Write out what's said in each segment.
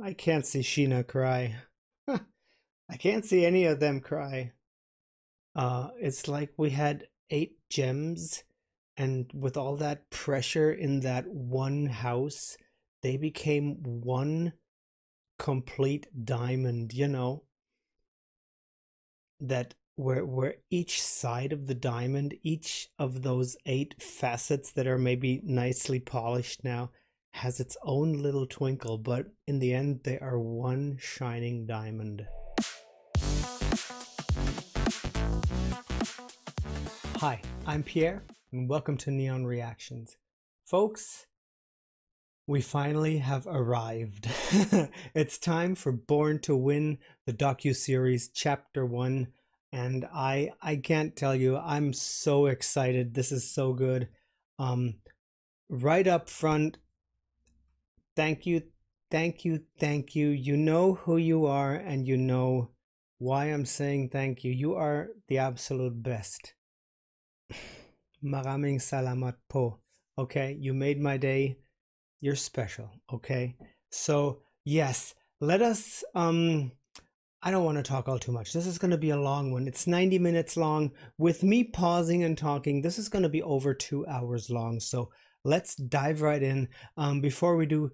I can't see Sheena cry. I can't see any of them cry. It's like we had 8 gems, and with all that pressure in that one house, they became one complete diamond, that where each side of the diamond, each of those 8 facets that are maybe nicely polished now, has its own little twinkle, but in the end they are one shining diamond. Hi, I'm Pierre, and welcome to Neon Reactions. Folks, we finally have arrived. It's time for Born to Win, the docuseries Chapter 1, and I can't tell you, I'm so excited. This is so good. Right up front, thank you, thank you, thank you. You know who you are, and you know why I'm saying thank you. You are the absolute best. Maraming salamat po. Okay, you made my day. You're special. Okay, so yes, let us I don't want to talk all too much. This is going to be a long one. It's 90 minutes long. With me pausing and talking, this is going to be over 2 hours long. So let's dive right in. Before we do,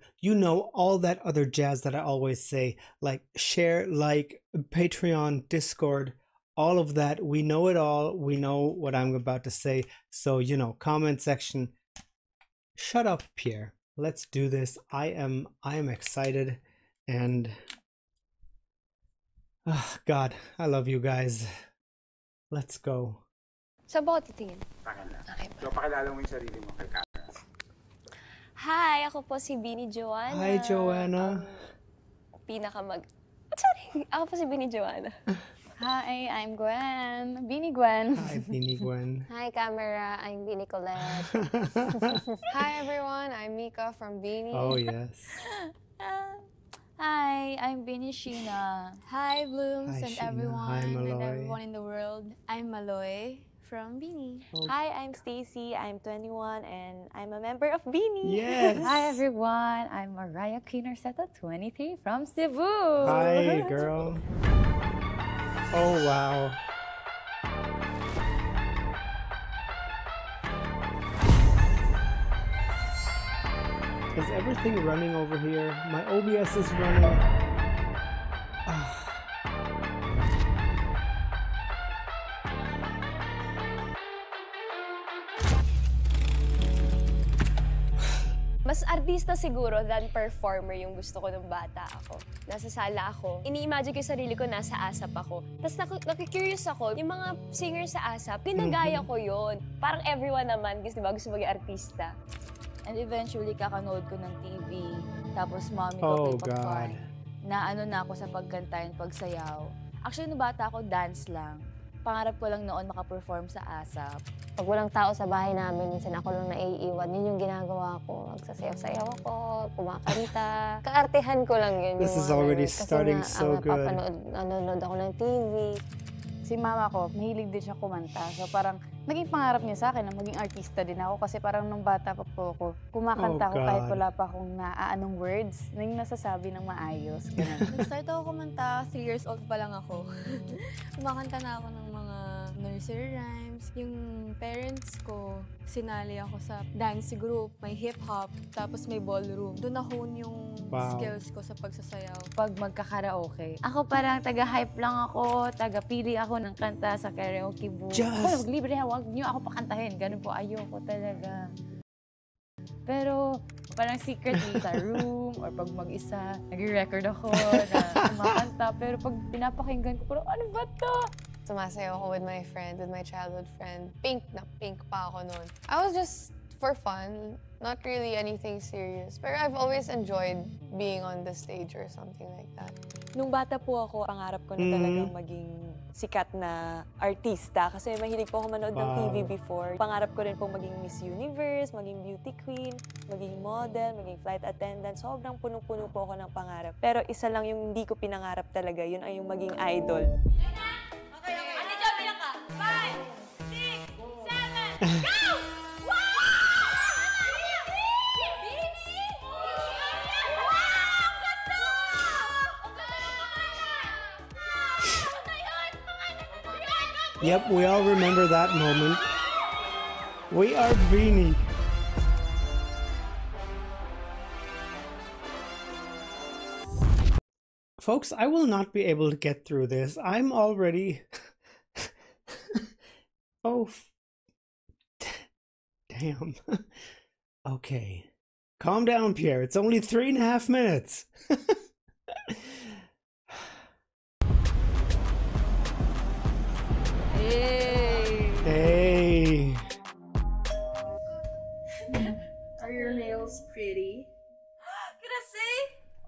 all that other jazz that I always say, like share, like, Patreon, Discord, all of that. We know it all. We know what I'm about to say. So, comment section. Shut up, Pierre. Let's do this. I am excited, and God, I love you guys. Let's go. Sa bote tingin. Okay. So, pakilala mo yung sarili mo kay camera. Hi, ako po si Beanie Joanna. Hi, Joanna. Sorry, ako po si Beanie Joanna. Hi, I'm Gwen. Beanie Gwen. Hi, Beanie Gwen. Hi, camera. I'm Beanie Colette. Hi, everyone. I'm Mika from Beanie. Oh, yes. Hi, I'm Beanie Sheena. Hi, Blooms, Hi, and Sheena. everyone, Hi, and Malloy. everyone in the world. I'm Maloy from Beanie. Hi, I'm Stacy. I'm 21, and I'm a member of Beanie. Yes. Hi, everyone. I'm Mariah Quinarceta, 23, from Cebu. Hi, girl. Oh, wow. Is everything running over here? My OBS is running. Mas artista siguro than performer yung gusto ko nung bata ako. Nasa sala ako. Ini-imagine ko yung sarili ko nasa ASAP ako. Tapos nakikurious ako, yung mga singer sa ASAP, pinagaya ko yon. Parang everyone naman, gusto maging artista. And eventually, kakanood ko ng TV. Tapos mommy ko pipag-fun. Na ako sa pagkanta and pagsayaw. Actually, nung bata ako, dance lang. Pangarap ko lang noon makaperform sa ASAP. Pag walang tao sa bahay namin, minsan ako lang naiiwan. Yun yung ginagawa ko. Magsasayaw-sayaw ako, kumakanta. Kaartehan ko lang yun. This is already starting so good. Nanonood ako ng TV. Si mama ko, mahilig din siya kumanta. So parang naging pangarap niya sa akin na maging artista din ako. Kasi parang nung bata pa po ako, kumakanta ako kahit wala pa akong naaanong words. Nang nasasabi ng maayos. Nag-start ako kumanta, 3 years old pa lang ako. Kumakanta na ako ng mga nursery rhymes. Yung parents ko, sinali ako sa dance group, may hip-hop, tapos may ballroom. Doon na-hone yung skills ko sa pagsasayaw. Pag magka-karaoke, ako parang taga-hype lang ako, taga-pili ako ng kanta sa karaoke booth. Ako maglibre na, huwag niyo ako pakantahin. Ganun po, ayoko talaga. Pero parang secretly sa room or pag mag-isa, nag-record ako na kumakanta. Pero pag pinapakinggan ko, parang ano ba to? Sumasayaw ako with my friend, with my childhood friend. Pink na pink pa ako noon. I was just for fun, not really anything serious. But I've always enjoyed being on the stage or something like that. Nung bata po ako, pangarap ko na talagang maging sikat na artista kasi mahilig po ako manood ng TV before. Pangarap ko rin pong maging Miss Universe, maging beauty queen, maging model, maging flight attendant. Sobrang punong-puno po ako ng pangarap. Pero isa lang yung hindi ko pinangarap talaga, yun ay yung maging idol. Okay. Ate Jo, bilang ka. 5, 6, 7, go! Wow! Beanie! Wow! Ang ganda! Yep, we all remember that moment. We are Beanie. Folks, I will not be able to get through this. I'm already... Oh, damn. Okay. Calm down, Pierre. It's only 3.5 minutes. Hey! Hey. Are your nails pretty? Can I see?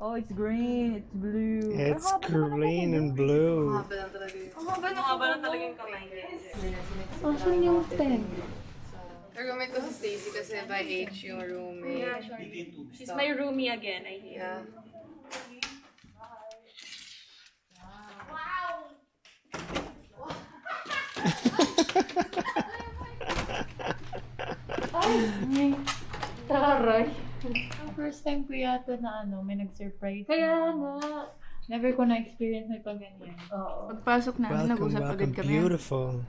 Oh, it's green, it's blue. It's green and blue. Ang haba na talaga yung kamay niya. Asan yung pen? Roommate ko si Stacy kasi by age yung roommate. Yeah, sure. She's my roomie again, I hear. Yeah. Taray. First time ko yata na may nag-surprise. Kaya nga. Never ko na-experience na pag ganyan. Oo. Pagpasok namin, Welcome, nag-usap agad welcome. kami. Beautiful.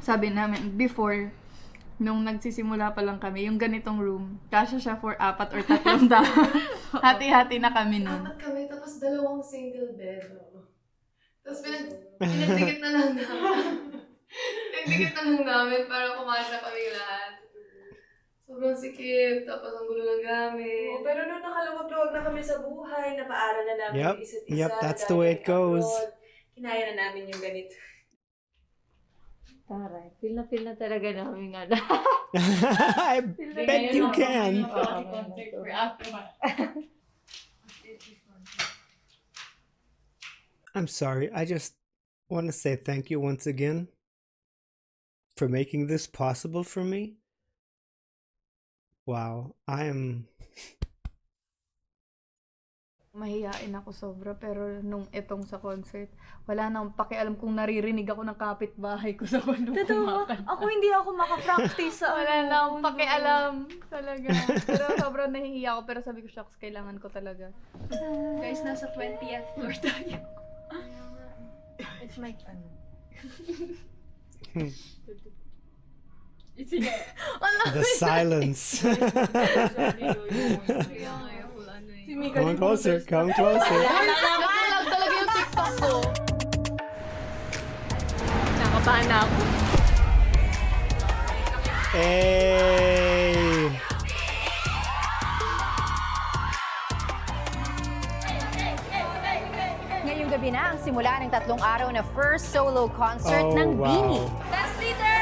Sabi namin, before, nung nagsisimula pa lang kami, yung ganitong room, kasya siya for 4 or 3 tao. Hati-hati na kami nun. 4 kami, tapos 2 single bed. Tapos pinagdikit na lang namin. Pinagdikit na lang namin para kumasya kami lahat. Sobrang sikip, tapos ang gulo ng gamit. Pero nung nakaluwag-luwag na kami sa buhay, napaaral na namin Yep, yung isa't isa. yep, that's the way it goes. Kinaya na namin yung ganito. Taray. Feel na talaga namin nga. I bet you can. I'm sorry. I just want to say thank you once again for making this possible for me. Wow, I am... Mahihain ako sobra, pero nung itong sa concert, wala nang pakialam kung naririnig ako ng kapitbahay ko sa kondo. Totoo, ako hindi ako makapractice sa Wala nang pakialam talaga. Pero sobrang nahihiya ako, pero sabi ko, shucks, kailangan ko talaga. Guys, nasa 20th floor tayo. It's my The silence. Come closer, come closer. Nakalag talaga yung TikTok ko. Nakabahan na ako. Hey. Ngayong gabi na ang simula ng 3 araw na first solo concert ng Beanie. Dance leader!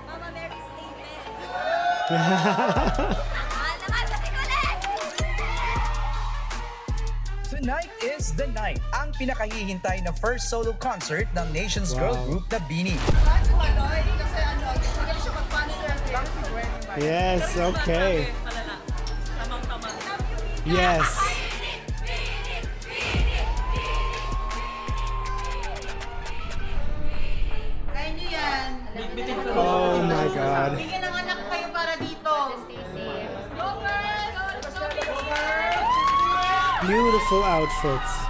Mama Mary's Tonight is the night, ang pinakahihintay na first solo concert ng Nation's girl group na Beanie. Yes, okay. Yes. Oh my God. Bigyan ng anak kayo para dito. Beautiful outfits.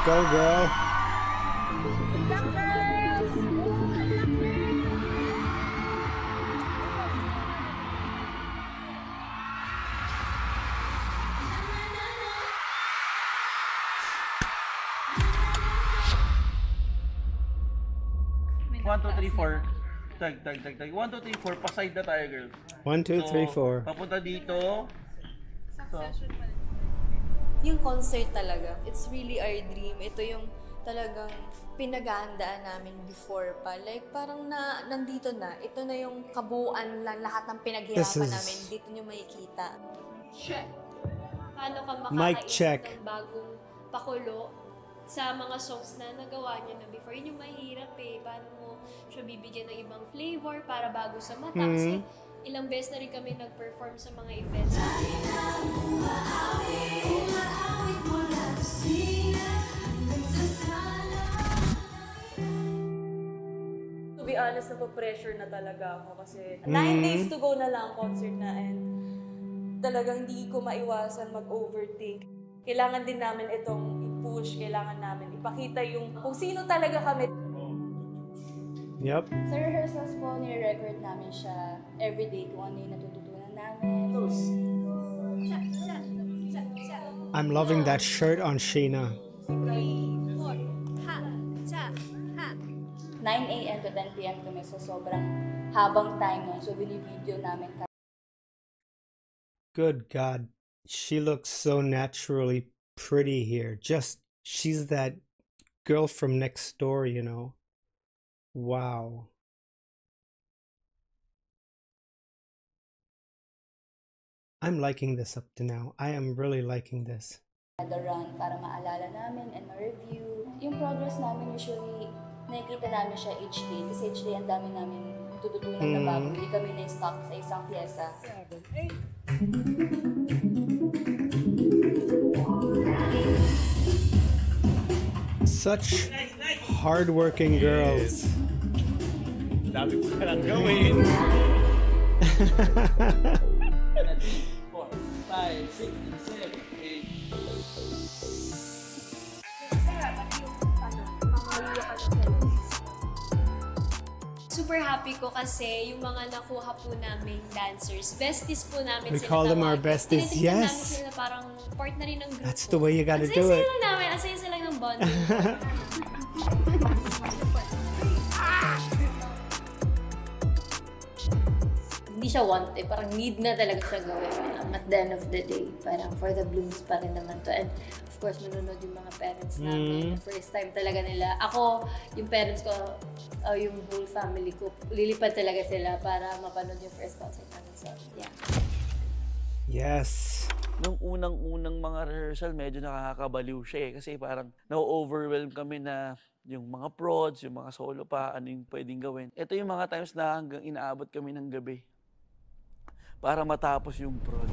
Go, girl. One, two, three, four. Tag. 1, 2, 3, 4. Paside na tayo, girls. 1, 2, 3, 4. Papunta dito. So, Yung concert talaga, it's really our dream. Ito yung talagang pinaghahandaan namin before pa. Like, parang nandito na. Ito na yung kabuuan lang, lahat ng pinaghirapan namin. Dito nyo makikita. Check. Paano ka Mic makakaisip check. ng bagong pakulo sa mga songs na nagawa niyo na before? Yun yung mahirap eh. Paano mo siya bibigyan ng ibang flavor para bago sa mata? Kasi ilang beses na rin kami nag-perform sa mga events. To be be honest, napapressure na talaga ako kasi 9 days to go na lang concert na and talagang hindi ko maiwasan mag-overthink. Kailangan din namin itong i-push, kailangan namin ipakita yung kung sino talaga kami. Yep. Sa rehearsals po, nire-record namin siya everyday kung ano yung natututunan namin. I'm loving that shirt on Sheena. 9 a.m. to 10 p.m. kami, so sobrang habang time nun. So, video namin. Good God. She looks so naturally pretty here. She's that girl from next door, you know. Wow. I'm liking this up to now. I am really liking this. The run para maalala namin and ma-review. Yung progress namin usually, nakikita namin siya each day. Kasi each day ang dami namin tututunan na bago. Hindi kami na-stop sa isang pyesa. 7, 8. Such hardworking girls. Dami ko ka lang gawin. 4, 5, 6, 7, 8. Super happy ko kasi yung mga nakuha po namin dancers, besties po namin We sila call them our tawagin. besties, Tinitignan namin yes. sila parang part na rin ng grupo. That's the way you gotta do Ang it. saya namin, ang saya sila ng bonding. Hindi siya wanted, parang need na talaga siya gawin. At the end of the day, parang for the blooms pa rin naman to. And of course, manunod yung mga parents namin. The first time talaga nila. Ako, yung parents ko, yung whole family ko, lilipad talaga sila para mapanood yung first concert namin. So, yeah. Yes. Nung unang-unang mga rehearsal, medyo nakakabaliw siya eh. Kasi parang na-overwhelm kami na yung mga prods, yung mga solo pa, ano yung pwedeng gawin. Ito yung mga times na hanggang inaabot kami ng gabi para matapos yung prod.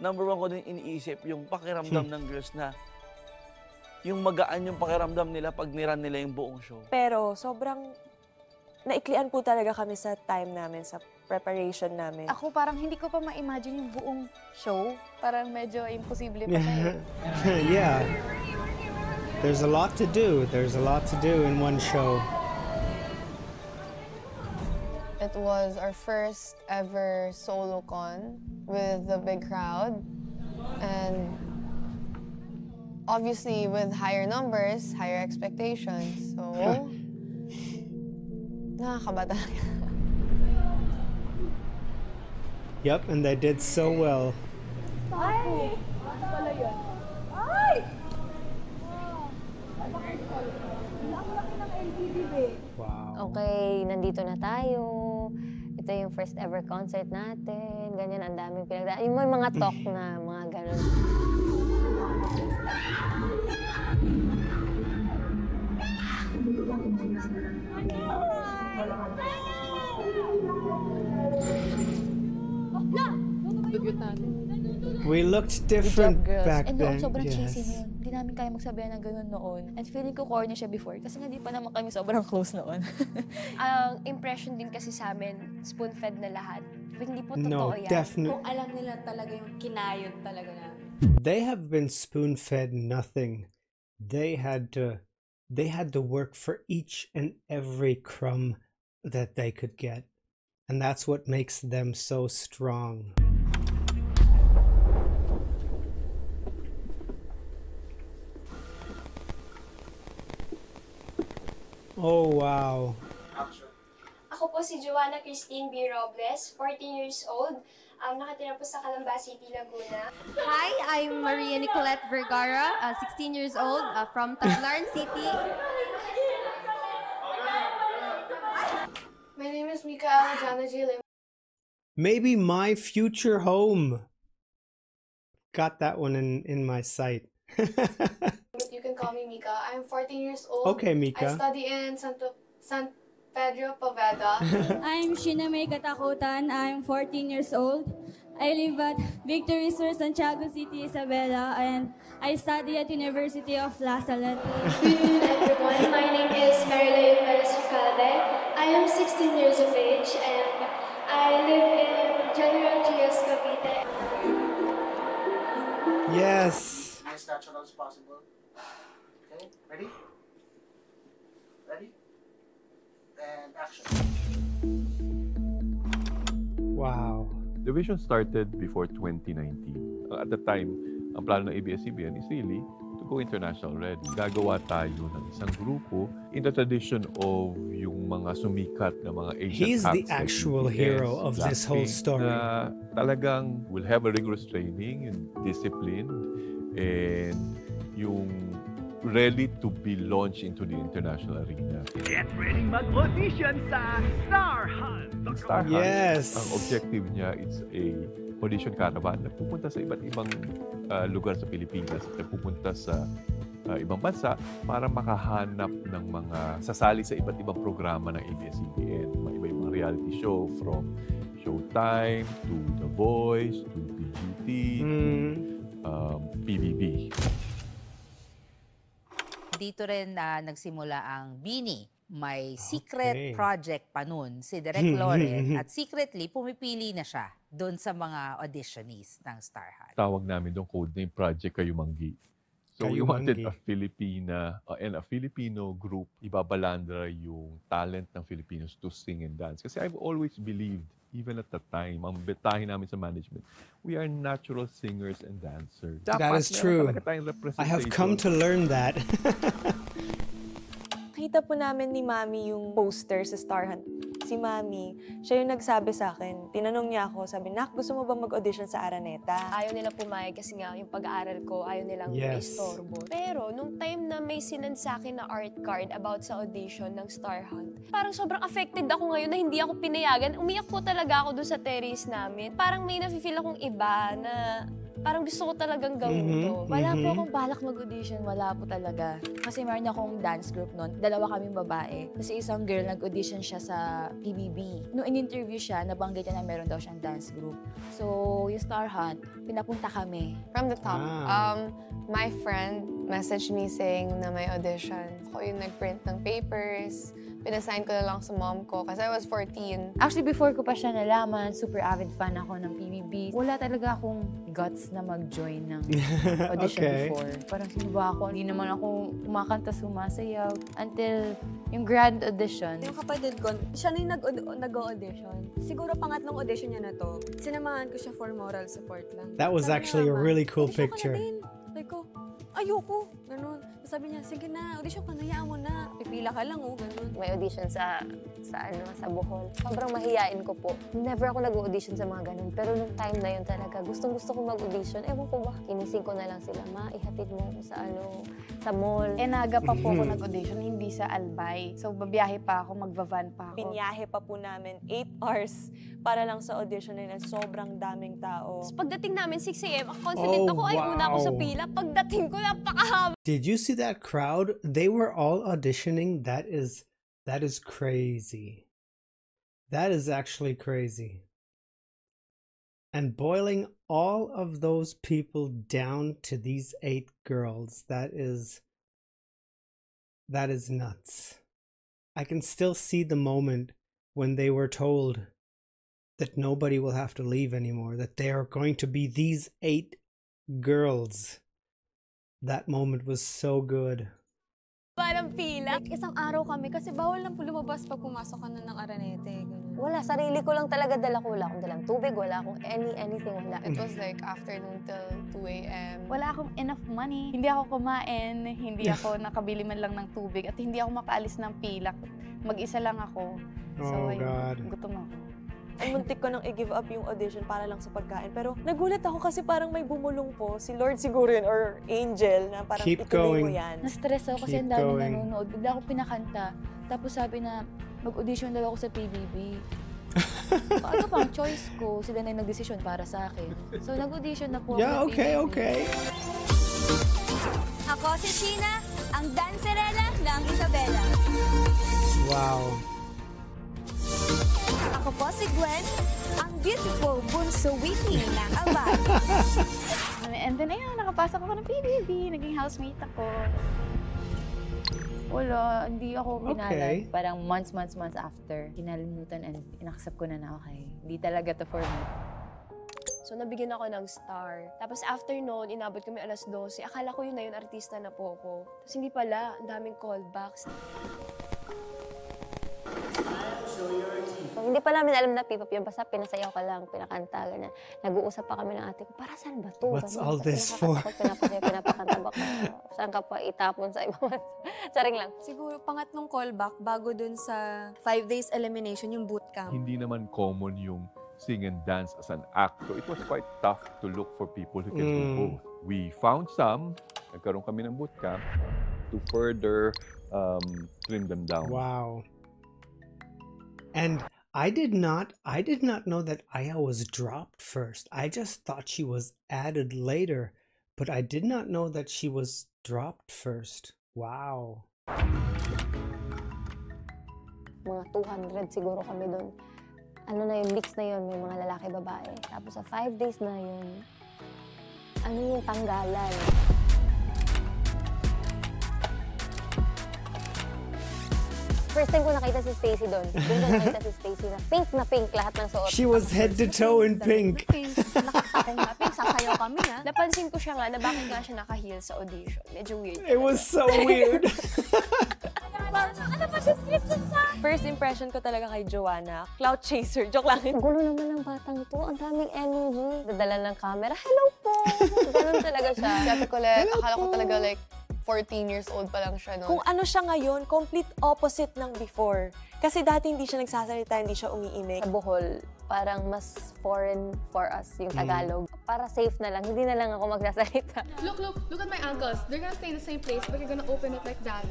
Number 1 ko din iniisip, yung pakiramdam ng girls na yung magaan yung pakiramdam nila pag niran nila yung buong show. Pero sobrang naiklian po talaga kami sa time namin, sa preparation namin. Ako parang hindi ko pa ma-imagine yung buong show. Parang medyo imposible pa na Yeah. There's a lot to do. There's a lot to do in one show. It was our first ever solo con with a big crowd. And obviously with higher numbers, higher expectations. So, nakakaba talaga. Yep, and they did so well. Ay! Ano pala yun? Ay! Ang laki ng LDD, eh. Wow. Okay, nandito na tayo. Ito yung first ever concert natin. Ganyan, ang daming pinagdaan. Yung may mga talk na, mga ganun. We looked different back And then. sobrang Yes. cheesy nun. Hindi namin kaya magsabihan ng ganun noon. And feeling ko corny siya before kasi nga di pa naman kami sobrang close noon. Ang impression din kasi sa amin, spoon-fed na lahat. But hindi po No, totoo yan. definitely. Kung alam nila talaga yung kinayod talaga namin. They have been spoon-fed nothing. They had to work for each and every crumb that they could get. And that's what makes them so strong. Oh, wow. Ako po si Joanna Christine B. Robles, 14 years old. Nakatira po sa Calamba City, Laguna. Hi, I'm Maria Nicolette Vergara, 16 years old, from Tacloban City. My name is Mika Alejandra J. Lim. Maybe my future home. Got that one in my sight. You can call me Mika. I'm 14 years old. Okay, Mika. I study in San Pedro Poveda. I'm Sheena May Katakutan. I'm 14 years old. I live at Victory Sur, Santiago City, Isabela, and I study at University of La Salette. Good evening, everyone. My name is Marilyn Perez-Calde. I am 16 years of age, and I live in General Trias, Cavite. Yes. As natural as possible. Okay, ready? Ready? And action. Wow. The vision started before 2019. At the time, ang plano ng ABS-CBN is really to go international already. Gagawa tayo ng isang grupo in the tradition of yung mga sumikat na mga Asian He's acts the actual like BTS, hero of this whole Blackpink, story. Na talagang will have a rigorous training and discipline and yung ready to be launched into the international arena. Get ready mag-audition sa Star Hunt! Star Hunt, Yes. ang objective niya is a audition caravan na pupunta sa iba't ibang lugar sa Pilipinas at pupunta sa ibang bansa para makahanap ng mga sasali sa iba't ibang programa ng ABS-CBN. Mga iba-ibang reality show from Showtime to The Voice to PGT, PBB. Dito rin nagsimula ang Bini. May secret project pa nun, si Direk Loren, at secretly pumipili na siya doon sa mga auditionees ng Star Hunt. Tawag namin doon code name Project Kayumanggi. So we wanted a Filipina and a Filipino group, ibabalandra yung talent ng Filipinos to sing and dance. Kasi I've always believed, even at the time, ang betahin namin sa management, we are natural singers and dancers. That is true. I have come to learn that. Nakita po namin ni Mami yung poster sa Star Hunt. Si Mami, siya yung nagsabi sa akin. Tinanong niya ako, sabi, Nak, gusto mo ba mag-audition sa Araneta? Ayaw nila pumayag kasi nga yung pag-aaral ko, ayaw nilang maistorbo. Pero nung time na may sinend sa akin na art card about sa audition ng Star Hunt, parang sobrang affected ako ngayon na hindi ako pinayagan. Umiyak po talaga ako doon sa terrace namin. Parang may nafe-feel akong iba na parang gusto ko talagang gawin to. Wala po akong balak mag-audition, wala po talaga. Kasi meron akong dance group noon, dalawa kaming babae. Kasi isang girl nag-audition siya sa PBB. Nung in-interview siya, nabanggit niya na meron daw siyang dance group. So, yung Star Hunt, pinapunta kami. From the top, my friend messaged me saying na may audition. Ako yung nag-print ng papers. Pinasign ko na lang sa mom ko kasi I was 14. Actually, before ko pa siya nalaman, super avid fan ako ng PBB. Wala talaga akong guts na mag-join ng audition before. Parang sino ba ako? Hindi naman ako kumakanta, sumasayaw. Until yung grand audition. Yung kapatid ko, siya na yung nag-audition. Siguro pangatlong audition niya na to. Sinamahan ko siya for moral support lang. That was actually a really cool picture. Sabi ko, ayoko. Ganun. Sabi niya, sige na, audition ka na, hayaan mo na. Pipila ka lang, ganun. May audition sa Bohol. Sobrang mahiyain ko po. Never ako nag-audition sa mga ganun. Pero nung time na yun talaga, gustong-gusto ko mag-audition. Ewan ko ba, kinising ko na lang sila, ma, ihatid mo ako sa mall. Naga pa po ako nag-audition, hindi sa Albay. So, babiyahe pa ako, magbavan pa ako. Binyahe pa po namin 8 hours para lang sa audition na sobrang daming tao. Pagdating namin 6 a.m., confident ako ay una ako sa pila. Pagdating ko, napakahaba. Did you see that crowd? They were all auditioning. That is crazy. That is actually crazy. And boiling all of those people down to these 8 girls, that is nuts. I can still see the moment when they were told that nobody will have to leave anymore, that they are going to be these 8 girls. That moment was so good. Parang pila. Like, isang araw kami kasi bawal lang po lumabas pag pumasok ka na ng Aranete. Ganun. Wala, sarili ko lang talaga dala ko. Wala akong dalang tubig, wala akong anything, wala. It was like afternoon till 2 a.m. Wala akong enough money. Hindi ako kumain, hindi ako nakabili man lang ng tubig, at hindi ako makaalis ng pila. Mag-isa lang ako. So, ayun, gutom ako. Ang muntik ko nang i-give up yung audition para lang sa pagkain. Pero nagulat ako kasi parang may bumulong po. Si Lord siguro yun, or Angel, na parang ituloy mo yan. Na-stress ako kasi ang dami nanonood. Bigla ako pinakanta. Tapos sabi na, mag-audition daw ako sa PBB. Ano pang choice ko? Sila na yung nag-decision para sa akin. So nag-audition na po ako. Yeah, okay. Ako si Sheena, ang dancerella ng Isabela. Wow. Ako Ako po si Gwen, ang beautiful bunso witty ng Abad. And then, ayun, nakapasok ako ng PBB. Naging housemate ako. Wala, hindi ako pinalad. Okay. Parang months after, kinalimutan and inaccept ko na okay. Hindi talaga to for me. So, nabigyan ako ng star. Tapos after noon, inabot kami alas 12. Akala ko yun na yun, artista na po ako. Tapos hindi pala, ang daming callbacks. Hindi pa namin alam na P-pop yun, basta pinasayaw ka lang, pinakanta, ganyan. Nag-uusap pa kami ng ate ko, para saan ba to? What's all this for? Pinapakanta ba ka? Saan ka pa itapon sa ibang Charing lang. Siguro pangatlong callback bago dun sa 5 days elimination, yung bootcamp. Hindi naman common yung sing and dance as an act. So it was quite tough to look for people who can do both. We found some, nagkaroon kami ng bootcamp to further trim them down. Wow. And I did not know that Aya was dropped first. I just thought she was added later, but I did not know that she was dropped first. Wow. Mga 200 siguro kami doon. Ano na yung mix na yun, may mga lalaki, babae. Tapos sa 5 days na yun, ano yung tanggalan? First time ko nakita si Stacy doon. Doon ko nakita si Stacy na pink lahat ng suot. She was head to toe in pink. Nakita ko nga pink, sasayaw kami ha. Napansin ko siya nga na bakit nga siya naka-heel sa audition. Medyo weird. It was so weird. Ano ba description sa? First impression ko talaga kay Joanna, clout chaser. Joke lang. Gulo naman ng batang to. Ang daming energy. Dadala ng camera. Hello po! Ganun talaga siya. Si Ate Colette, akala ko talaga like 14 years old pa lang siya noon. Kung ano siya ngayon, complete opposite ng before. Kasi dati hindi siya nagsasalita, hindi siya umiimik. Sa Bohol, parang mas foreign for us yung Tagalog. Para safe na lang, hindi na lang ako magsasalita. Look at my ankles. They're gonna stay in the same place, but you're gonna open it like that.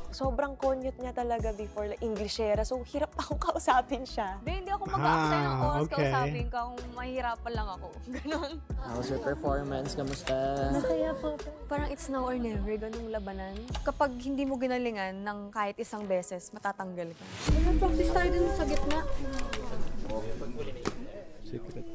Sobrang conyot niya talaga before, like Englishera. So, hirap akong kausapin siya. Hindi ako mag-aaksay ng oras kausapin ka kung mahihirapan lang ako. Ganon. How's your performance? Kamusta? Masaya po. Parang it's now or never, ganung labanan. Kapag hindi mo ginalingan ng kahit isang beses, matatanggal ka. Mag-practice tayo dun sa gitna. Secret.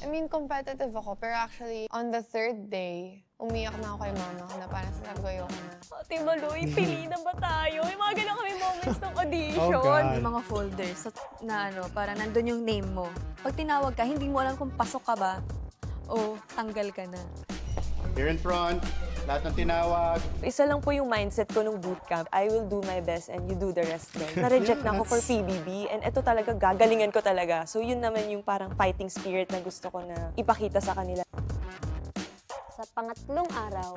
I mean, competitive ako, pero actually, on the 3rd day, umiyak na ako kay mama na parang sinabi ko ayoko na. Ate Maloy, pili na ba tayo? May mga ganun kami moments ng audition. Oh, God. May mga folders na ano, parang nandun yung name mo. Pag tinawag ka, hindi mo alam kung pasok ka ba o tanggal ka na. Here in front, lahat ng tinawag. Isa lang po yung mindset ko nung bootcamp. I will do my best and you do the rest then. Na-reject na ako for PBB and ito talaga, gagalingan ko talaga. So yun naman yung parang fighting spirit na gusto ko na ipakita sa kanila. Sa pangatlong araw,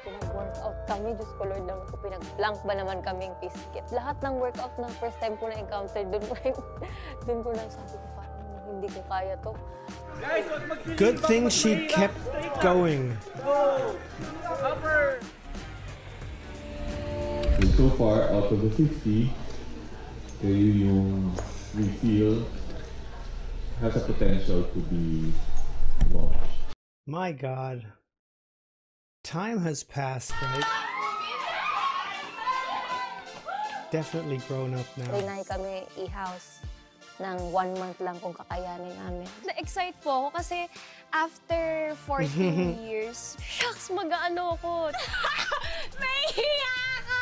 pinag-workout kami. Diyos ko Lord naman ko, pinag-plank ba naman kaming piskit. Lahat ng workout na first time ko na-encounter, dun ko lang sabi ko, parang hindi ko kaya to. Good thing she kept going. And so far, out of the 50, kayo yung we feel has a potential to be launched. My God. Time has passed, right? Definitely grown up now. Trinay kami i-house ng 1 month lang kung kakayanin namin. Na-excite po ako kasi after 14 years, shucks, mag-ano ako. Nahihiya ako!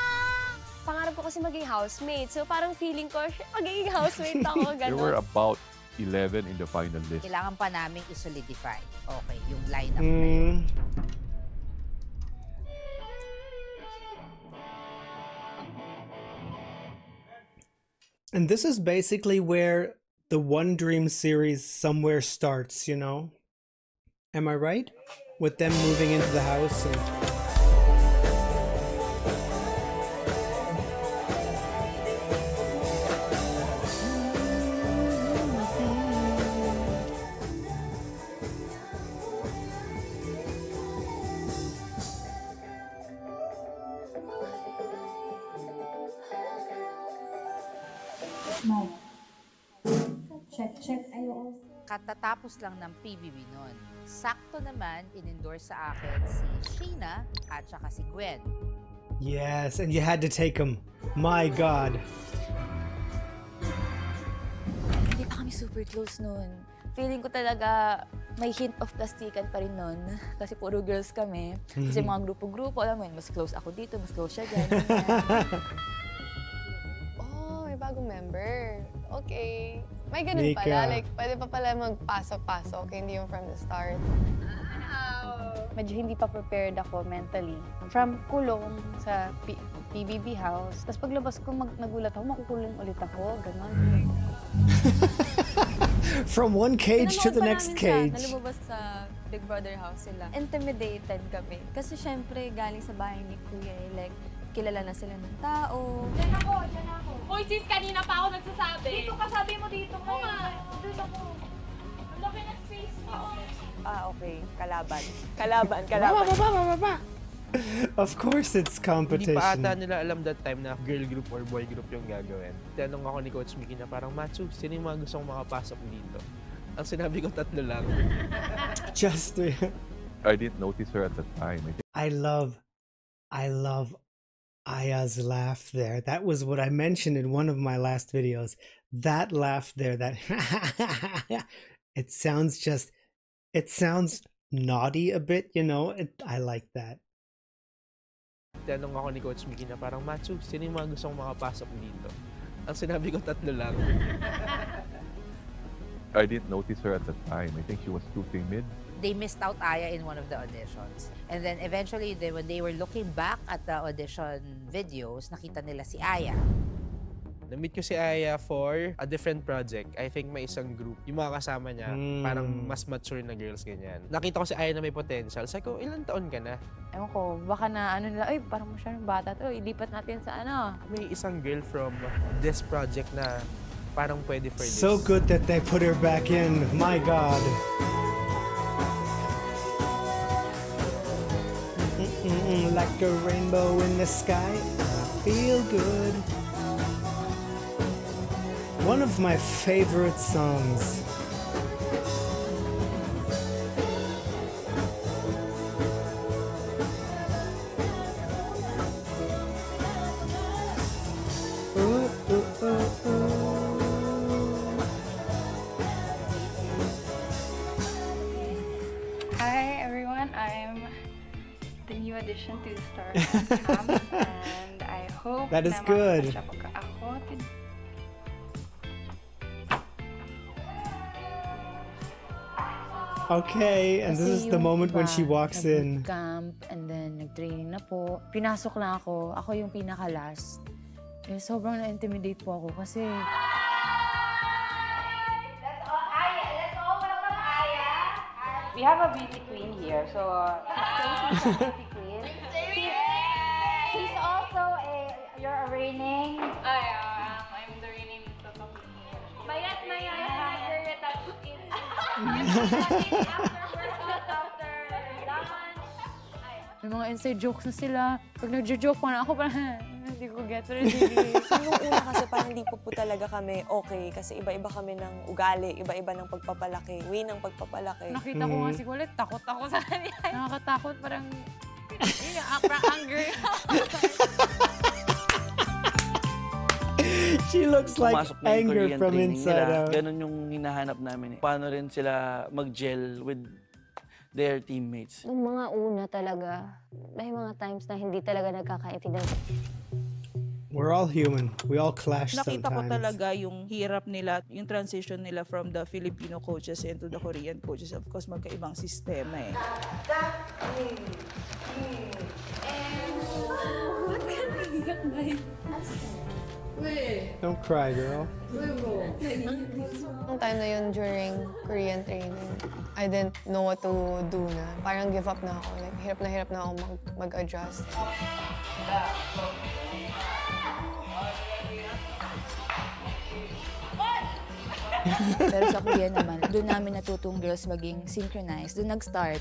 Pangarap ko kasi maging housemate. So parang feeling ko, magiging housemate ako. There were about 11 in the final list. Kailangan pa namin i-solidify. Okay, yung lineup na yun. And this is basically where the One Dream series somewhere starts, you know? Am I right? With them moving into the house and... Check. Ayoko. Katatapos lang ng PBB noon. Sakto naman, in-endorse sa akin si Sheena at saka si Gwen. Yes, and you had to take them. My God. super close nun. Feeling ko talaga may hint of plastikan pa rin nun. Kasi puro girls kami. Kasi mga grupo-grupo, alam mo yun, mas close ako dito, mas close siya dyan. Oh, may bagong member. Okay. May ganun pala. Like, pwede pa pala magpasok-pasok, hindi yung from the start. Medyo hindi pa prepared ako mentally. From kulong sa PBB house, tapos paglabas ko nagulat ako, makukulong ulit ako, gano'n. From one cage to the next cage. Nalumabas sa Big Brother house sila. Intimidated kami. Kasi syempre, galing sa bahay ni Kuya, like, kilala na sila ng tao. Diyan ako. Hoy sis, kanina pa ako nagsasabi. Dito ka, sabi mo dito. Oo nga. Dito ako. Ang laki ng space niyo. Okay. Kalaban. Baba. Of course, it's competition. Hindi pa ata nila alam that time na girl group or boy group yung gagawin. Tanong ako ni Coach Mickey na parang, Matsu, sino yung mga gustong makapasok dito? Ang sinabi ko, 3 lang. Just 3. I didn't notice her at the time. I love Aya's laugh there. That was what I mentioned in one of my last videos. That laugh there, that it sounds naughty a bit, you know? I like that. Tanong ako ni Coach Mickey na parang, Matsu, sino yung mga gustong makapasok dito? Ang sinabi ko, 3 lang. I didn't notice her at the time. I think she was too timid. They missed out Aya in one of the auditions. And then eventually, when they were looking back at the audition videos, nakita nila si Aya. Na-meet ko si Aya for a different project. I think may isang group. Yung mga kasama niya, parang mas mature na girls, ganyan. Nakita ko si Aya na may potential. Sabi ko, ilang taon ka na? Ewan ko, baka na ano nila, ay parang masyadong bata to, ilipat natin sa ano. May isang girl from this project na parang pwede for this. So good that they put her back in. My God. Like a rainbow in the sky, I feel good. One of my favorite songs. Hi everyone, I'm the new addition to the Star Camp, and I hope that is good. Okay, and this is the moment when she walks in. Camp, and then nag-training na po. Pinasok na ako. Ako yung pinaka-last. Eh, sobrang na-intimidate po ako kasi... Let's all welcome Aya. We have a beauty queen here, so she's a beauty queen. She's also you're a reigning. I'm the reigning Totoki here. Mayat May mga inside jokes na sila. Pag nag-joke pa na ako, parang hindi ko get. Nung una kasi parang hindi po talaga kami okay kasi iba-iba kami ng ugali, iba-iba ng pagpapalaki, way ng pagpapalaki. Nakita ko nga si Colette, takot ako sa kanya. Nakakatakot, parang angry. She looks like anger from inside out. Ganun yung hinahanap namin eh. Paano rin sila mag-gel with their teammates. Nung mga una talaga, may mga times na hindi talaga nagkakaintindihan. We're all human. We all clash sometimes. Nakita ko talaga yung hirap nila, yung transition nila from the Filipino coaches into the Korean coaches. Of course, magkaibang sistema eh. Don't cry, girl. Nung time na yun during Korean training, I didn't know what to do na. Parang give up na ako. Like, hirap na ako mag-adjust. Pero sa Korea naman, doon namin natutong girls maging synchronized. Doon nag-start.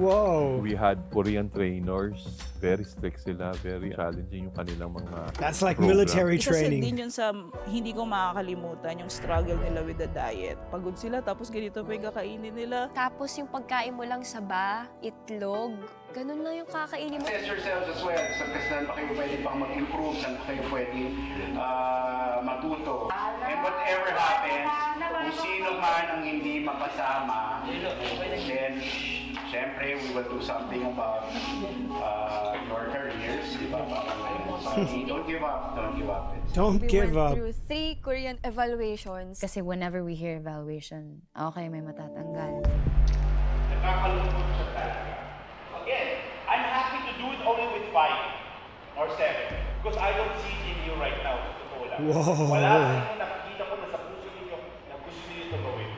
Whoa. We had Korean trainers. Very strict sila. Very challenging yung kanilang mga That's like program. military Isa training. din yun sa hindi ko makakalimutan yung struggle nila with the diet. Pagod sila tapos ganito pa yung kakainin nila. Tapos yung pagkain mo lang saba, itlog, ganun lang yung kakainin mo. Test yourselves as well. Saan pa kayo pwede pang mag-improve, saan pa kayo pwede matuto. And whatever happens, kung sino man ang hindi mapasama, then syempre we will do something about your careers. Diba? Don't give up. Don't give up. Don't give up. We went through 3 Korean evaluations. Kasi whenever we hear evaluation, okay, may matatanggal. Nakakalungkot siya talaga. Again, I'm happy to do it only with 5 or 7 because I don't see it in you right now. Whoa. Wala akong nakikita ko na sa puso ninyo na gusto niyo ito gawin.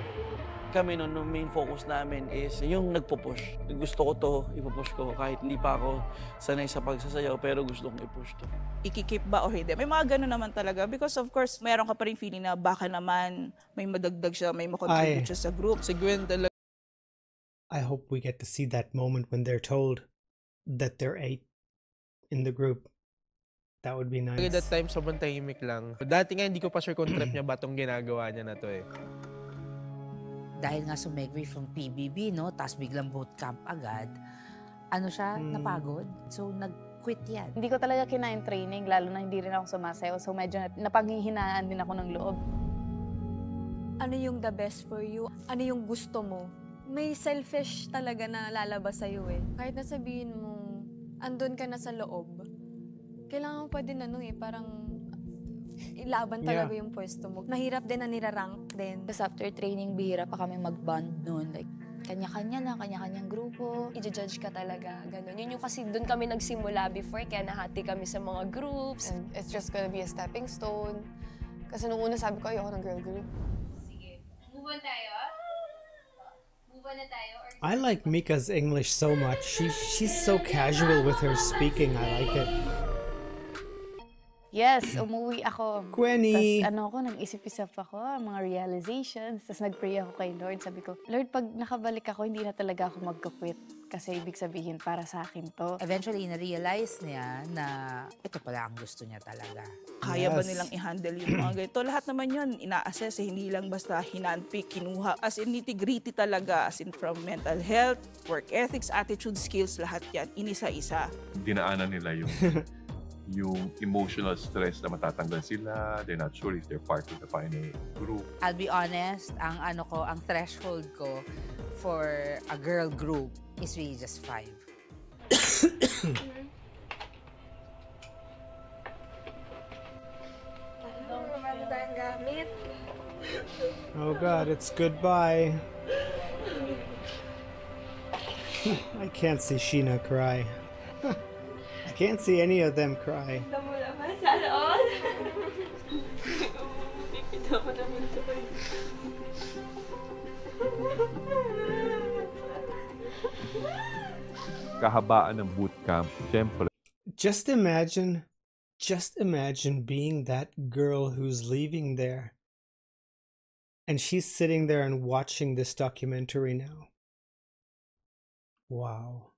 Kami noon, main focus namin is yung nagpo-push. Gusto ko to, ipo-push ko kahit hindi pa ako sanay sa pagsasayaw pero gusto kong i-push to. Ikikip ba o hindi? May mga ganun naman talaga because of course, mayroon ka pa rin feeling na baka naman may madagdag siya, may makontribute siya sa group. Si Gwen talaga. I hope we get to see that moment when they're told that they're 8 in the group. That would be nice. At that time, sobrang tahimik lang. Dati nga, hindi ko pa sure kung trip niya ba itong ginagawa niya na to eh. Dahil nga sumegway from PBB, no? Tapos biglang bootcamp agad. Ano siya? Napagod. So, nag-quit yan. Hindi ko talaga kinain training, lalo na hindi rin ako sumasayaw. So, medyo napanghihinaan din ako ng loob. Ano yung the best for you? Ano yung gusto mo? May selfish talaga na lalabas sa'yo eh. Kahit na sabihin mo, andun ka na sa loob, kailangan mo pa din parang ilaban talaga yung pwesto mo. Mahirap din na nirarank din. Tapos after training, bihira pa kami mag-bond noon. Like, kanya-kanya lang, kanya-kanyang grupo. I-judge ka talaga, ganun. Yun yung kasi doon kami nagsimula before, kaya nahati kami sa mga groups. And it's just gonna be a stepping stone. Kasi nung una sabi ko, ayoko ng girl group. Sige. Move on tayo? Move on na tayo? I like Mika's English so much. She's so casual with her speaking. I like it. Yes, umuwi ako. Gwenny! Tapos nag-isip-isip ako, mga realizations. Tapos nag-pray ako kay Lord. Sabi ko, Lord, pag nakabalik ako, hindi na talaga ako mag-quit. Kasi ibig sabihin, para sa akin to. Eventually, na-realize niya na ito pala ang gusto niya talaga. Kaya ba nilang i-handle yung mga ganito? Lahat naman yun, ina-assess, hindi lang basta hinandpick, kinuha. As in nitty-gritty talaga, as in from mental health, work ethics, attitude, skills, lahat yan, inisa-isa. Dinaanan nila yung emotional stress na matatanggal sila. They're not sure if they're part of the final group. I'll be honest, ang threshold ko for a girl group is really just 5. Oh God, it's goodbye. I can't see Sheena cry. I can't see any of them cry. Kahabaan ng bootcamp, syempre. Just imagine being that girl who's leaving there. And she's sitting there and watching this documentary now. Wow.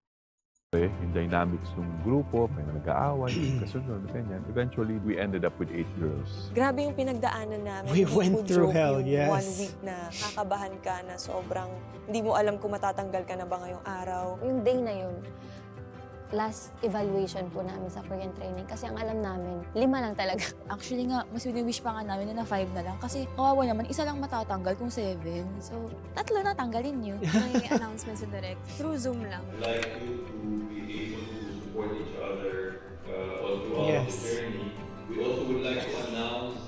Yung dynamics ng grupo, may nag-aaway, kasunod, ganyan. Eventually, we ended up with 8 girls. Grabe yung pinagdaanan namin. We went through hell, yes. 1 week na kakabahan ka na sobrang hindi mo alam kung matatanggal ka na ba ngayong araw. Yung day na yun, last evaluation po namin sa Korean training kasi ang alam namin, 5 lang talaga. Actually nga, mas wini-wish pa nga namin na 5 na lang kasi kawawa naman, isa lang matatanggal kung 7. So, 3 na tanggalin nyo. May announcement sa direct through Zoom lang. Like you to be able to support each other all throughout Yes. the journey. We also would like to announce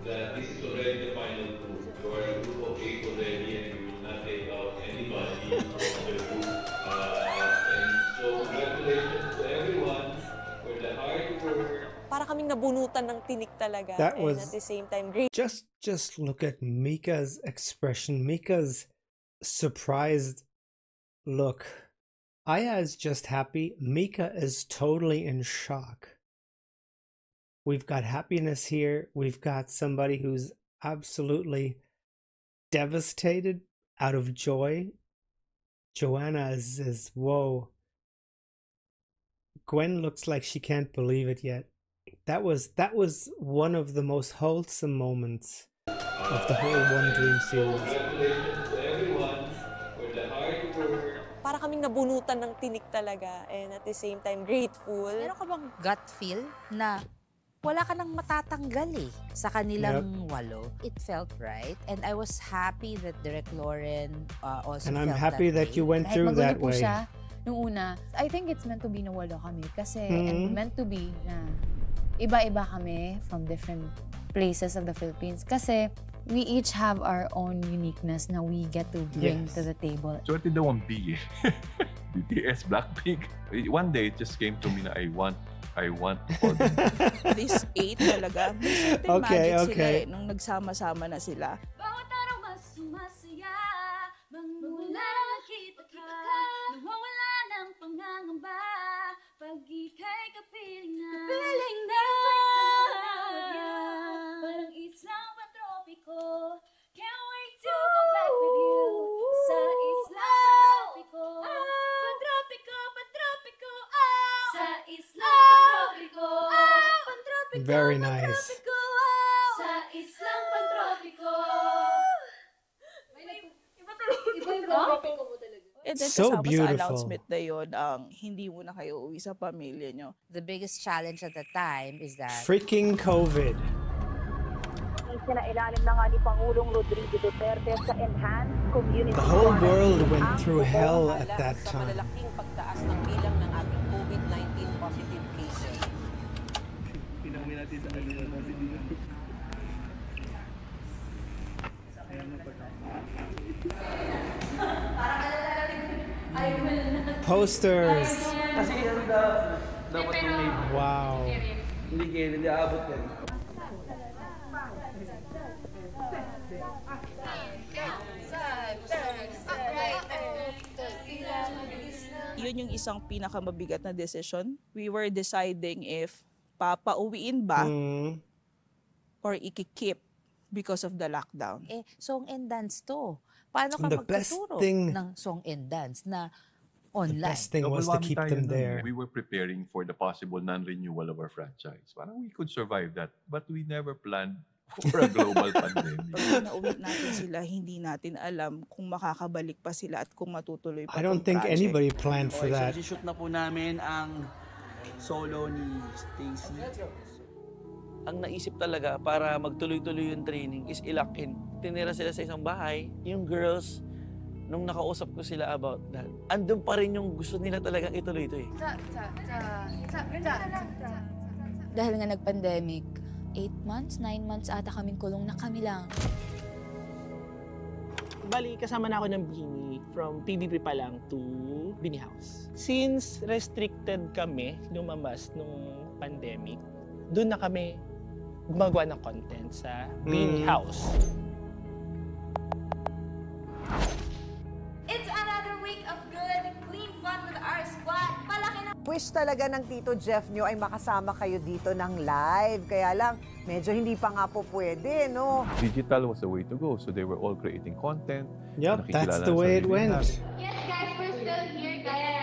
that this is already the final group. You are a group of 8 already and we will not take out anybody from the group. And so congratulations to everyone for the hard work. Para kaming nabunutan ng tinik talaga. That and was at the same time, great. Just look at Mika's expression. Mika's surprised look. Aya is just happy. Mika is totally in shock. We've got happiness here. We've got somebody who's absolutely devastated out of joy. Joanna is whoa. Gwen looks like she can't believe it yet. That was one of the most wholesome moments of the whole One Dream series. Congratulations to everyone for the hard work. Para kaming nabunutan ng tinik talaga and at the same time grateful. Meron ka bang gut feel na wala ka nang matatanggal sa kanilang walo? It felt right. And I was happy that Direk Lauren also And I'm felt happy that you went through that way. Siya, nung una, I think it's meant to be na walo kami. Kasi, and meant to be na iba-iba kami from different places of the Philippines. Kasi, we each have our own uniqueness na we get to bring to the table. Swerte daw ang B BTS, Blackpink. One day, it just came to me na I want all them. This 8 talaga. May certain magic sila nung nagsama-sama na sila. Bawat araw mas sumasaya, magmula nakita ka, nawawala ng pangangamba, pag ika'y kapiling na, parang islang patropiko, can't wait to go back with you, sa islang patropiko, patropiko, sa islang patropiko, Very nice. sa islang patropiko. And then So kasama beautiful. sa announcement na yun, hindi muna kayo uwi sa pamilya nyo. The biggest challenge at the time is that Freaking COVID. Isinailalim na nga ni Pangulong Rodrigo Duterte sa Enhanced Community The whole world went through hell at that sa time. malalaking pagtaas ng bilang ng ating COVID-19 positive cases. Posters. Kasi yan dapat may... Wow. Hindi kayo, hindi aabot yan. Yun yung isang pinakamabigat na decision. We were deciding if papauwiin ba or ikikip because of the lockdown. Song and dance to. Paano ka The best magtuturo thing- ng song and dance na The online? best thing was to keep them there. We were preparing for the possible non-renewal of our franchise. Parang we could survive that, but we never planned for a global pandemic. Pag nauwi natin sila, hindi natin alam kung makakabalik pa sila at kung matutuloy pa I don't tong think project. anybody planned for Okay, that. so shoot na po namin ang solo ni Stacy. Ang naisip talaga para magtuloy-tuloy yung training is i-lock in. Tinira sila sa isang bahay. Yung girls, nung nakausap ko sila about that, andun pa rin yung gusto nila talagang ituloy ito eh. Dahil nga nag-pandemic, 8 months, 9 months ata kaming kulong na kami lang. Bali, kasama na ako ng Bini from PBB pa lang to Bini House. Since restricted kami lumabas nung pandemic, doon na kami gumagawa ng content sa Bini House. It's another week of good, clean fun with our squad. Palaki na Wish talaga ng Tito Jeff nyo ay makasama kayo dito ng live. Kaya lang, medyo hindi pa nga po pwede, no? Digital was the way to go, so they were all creating content. Yep, that's nakikilala the sa way it sarili went. nila. Yes, guys, we're still here, guys.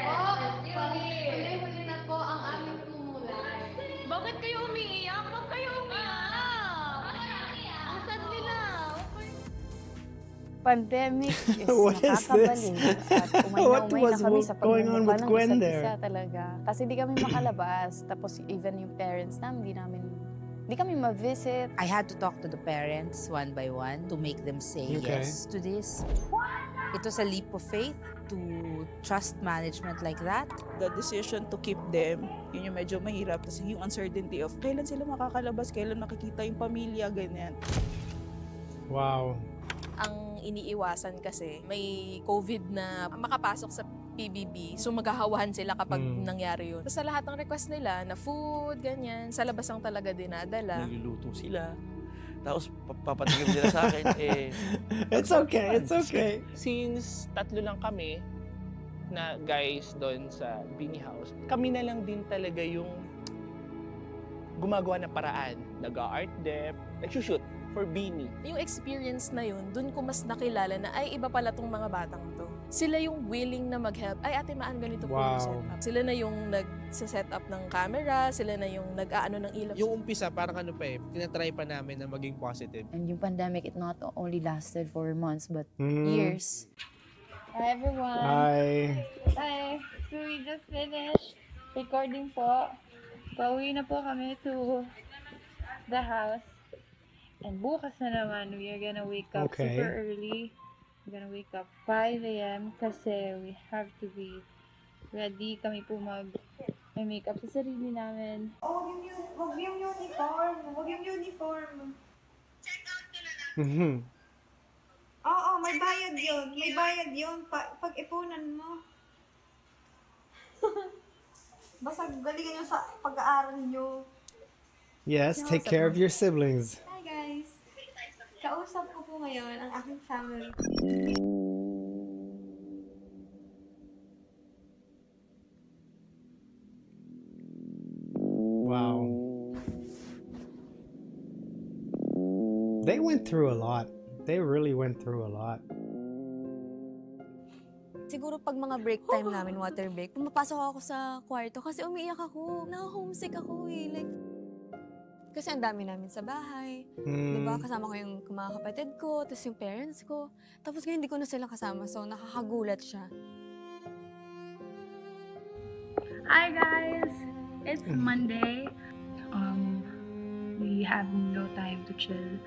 Huli-huli na po ang aming tumulan. Bakit kayo umiiyak? Bakit kayo umiiyak? Ang sad nila. Pandemic is What is this? nakakabalik at What umay-umay was na kami sa going on with pagmumukha ng Gwen isa't there? isa talaga. Kasi di kami makalabas. Tapos even yung parents namin, di kami ma-visit. I had to talk to the parents one by one to make them say Okay. yes to this. It was a leap of faith to trust management like that. The decision to keep them, yun yung medyo mahirap. Kasi yung uncertainty of kailan sila makakalabas, kailan makikita yung pamilya, ganyan. Wow. Ang iniiwasan kasi may COVID na makapasok sa PBB. So maghahawahan sila kapag nangyari yun. Basta lahat ng request nila na food, ganyan, sa labas ang talaga dinadala. Nagluluto sila. Tapos papatigil sila sa akin, It's okay, it's okay. Since 3 lang kami na guys doon sa Bini House, kami na lang din talaga yung gumagawa ng paraan. Nag-art dep, nag-shoot for Bini. Yung experience na yun, dun ko mas nakilala na ay iba pala tong mga batang to. sila yung willing na mag-help. Ay, Ate Maan, ganito po Wow. yung setup. Sila na yung nag-set up ng camera, sila na yung nag-aano ng ilaw. Yung umpisa, parang ano pa tinatry pa namin na maging positive. And yung pandemic, it not only lasted for months, but Mm. years. Hi everyone! Hi. Hi! So we just finished recording po. Pauwi na po kami to the house. And bukas na naman, we are gonna wake up Okay. super early. We're gonna wake up 5 a.m. kasi we have to be ready. Kami po may makeup sa sarili namin. Oh, wag yung uniform. Wag yung uniform. Mhm. Oo, may bayad yun. May bayad yun. Pag-ipunan mo. Basta galingan nyo sa pag-aaral nyo. Yes, take care of your siblings. Hi guys. Kausap ko po ngayon ang aking family. Wow. They went through a lot. They really went through a lot. Siguro pag mga break time namin, water break, pumapasok ako sa kwarto kasi umiiyak ako. Na-homesick ako eh. Like, kasi ang dami namin sa bahay. Diba? Kasama ko yung mga kapatid ko, tapos yung parents ko. Tapos ngayon hindi ko na sila kasama, so nakakagulat siya. Hi guys! It's Monday. We have no time to chill.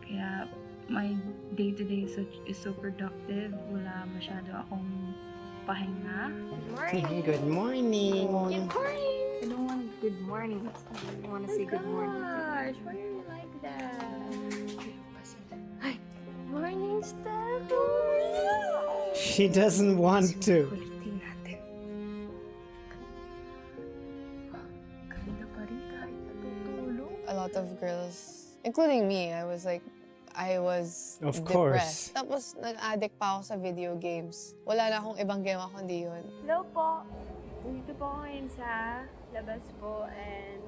Kaya my day-to-day is so productive. Wala masyado akong pahinga. Good morning. Good morning. I don't want good morning. I want to say good morning. Gosh, why are you like that? Hi. Morning, Steph. She doesn't want to. A lot of girls, including me, I was Of depressed. course. Tapos nag-addict pa ako sa video games. Wala na akong ibang game kundi yun. Hello po. Dito po ako ngayon sa labas po and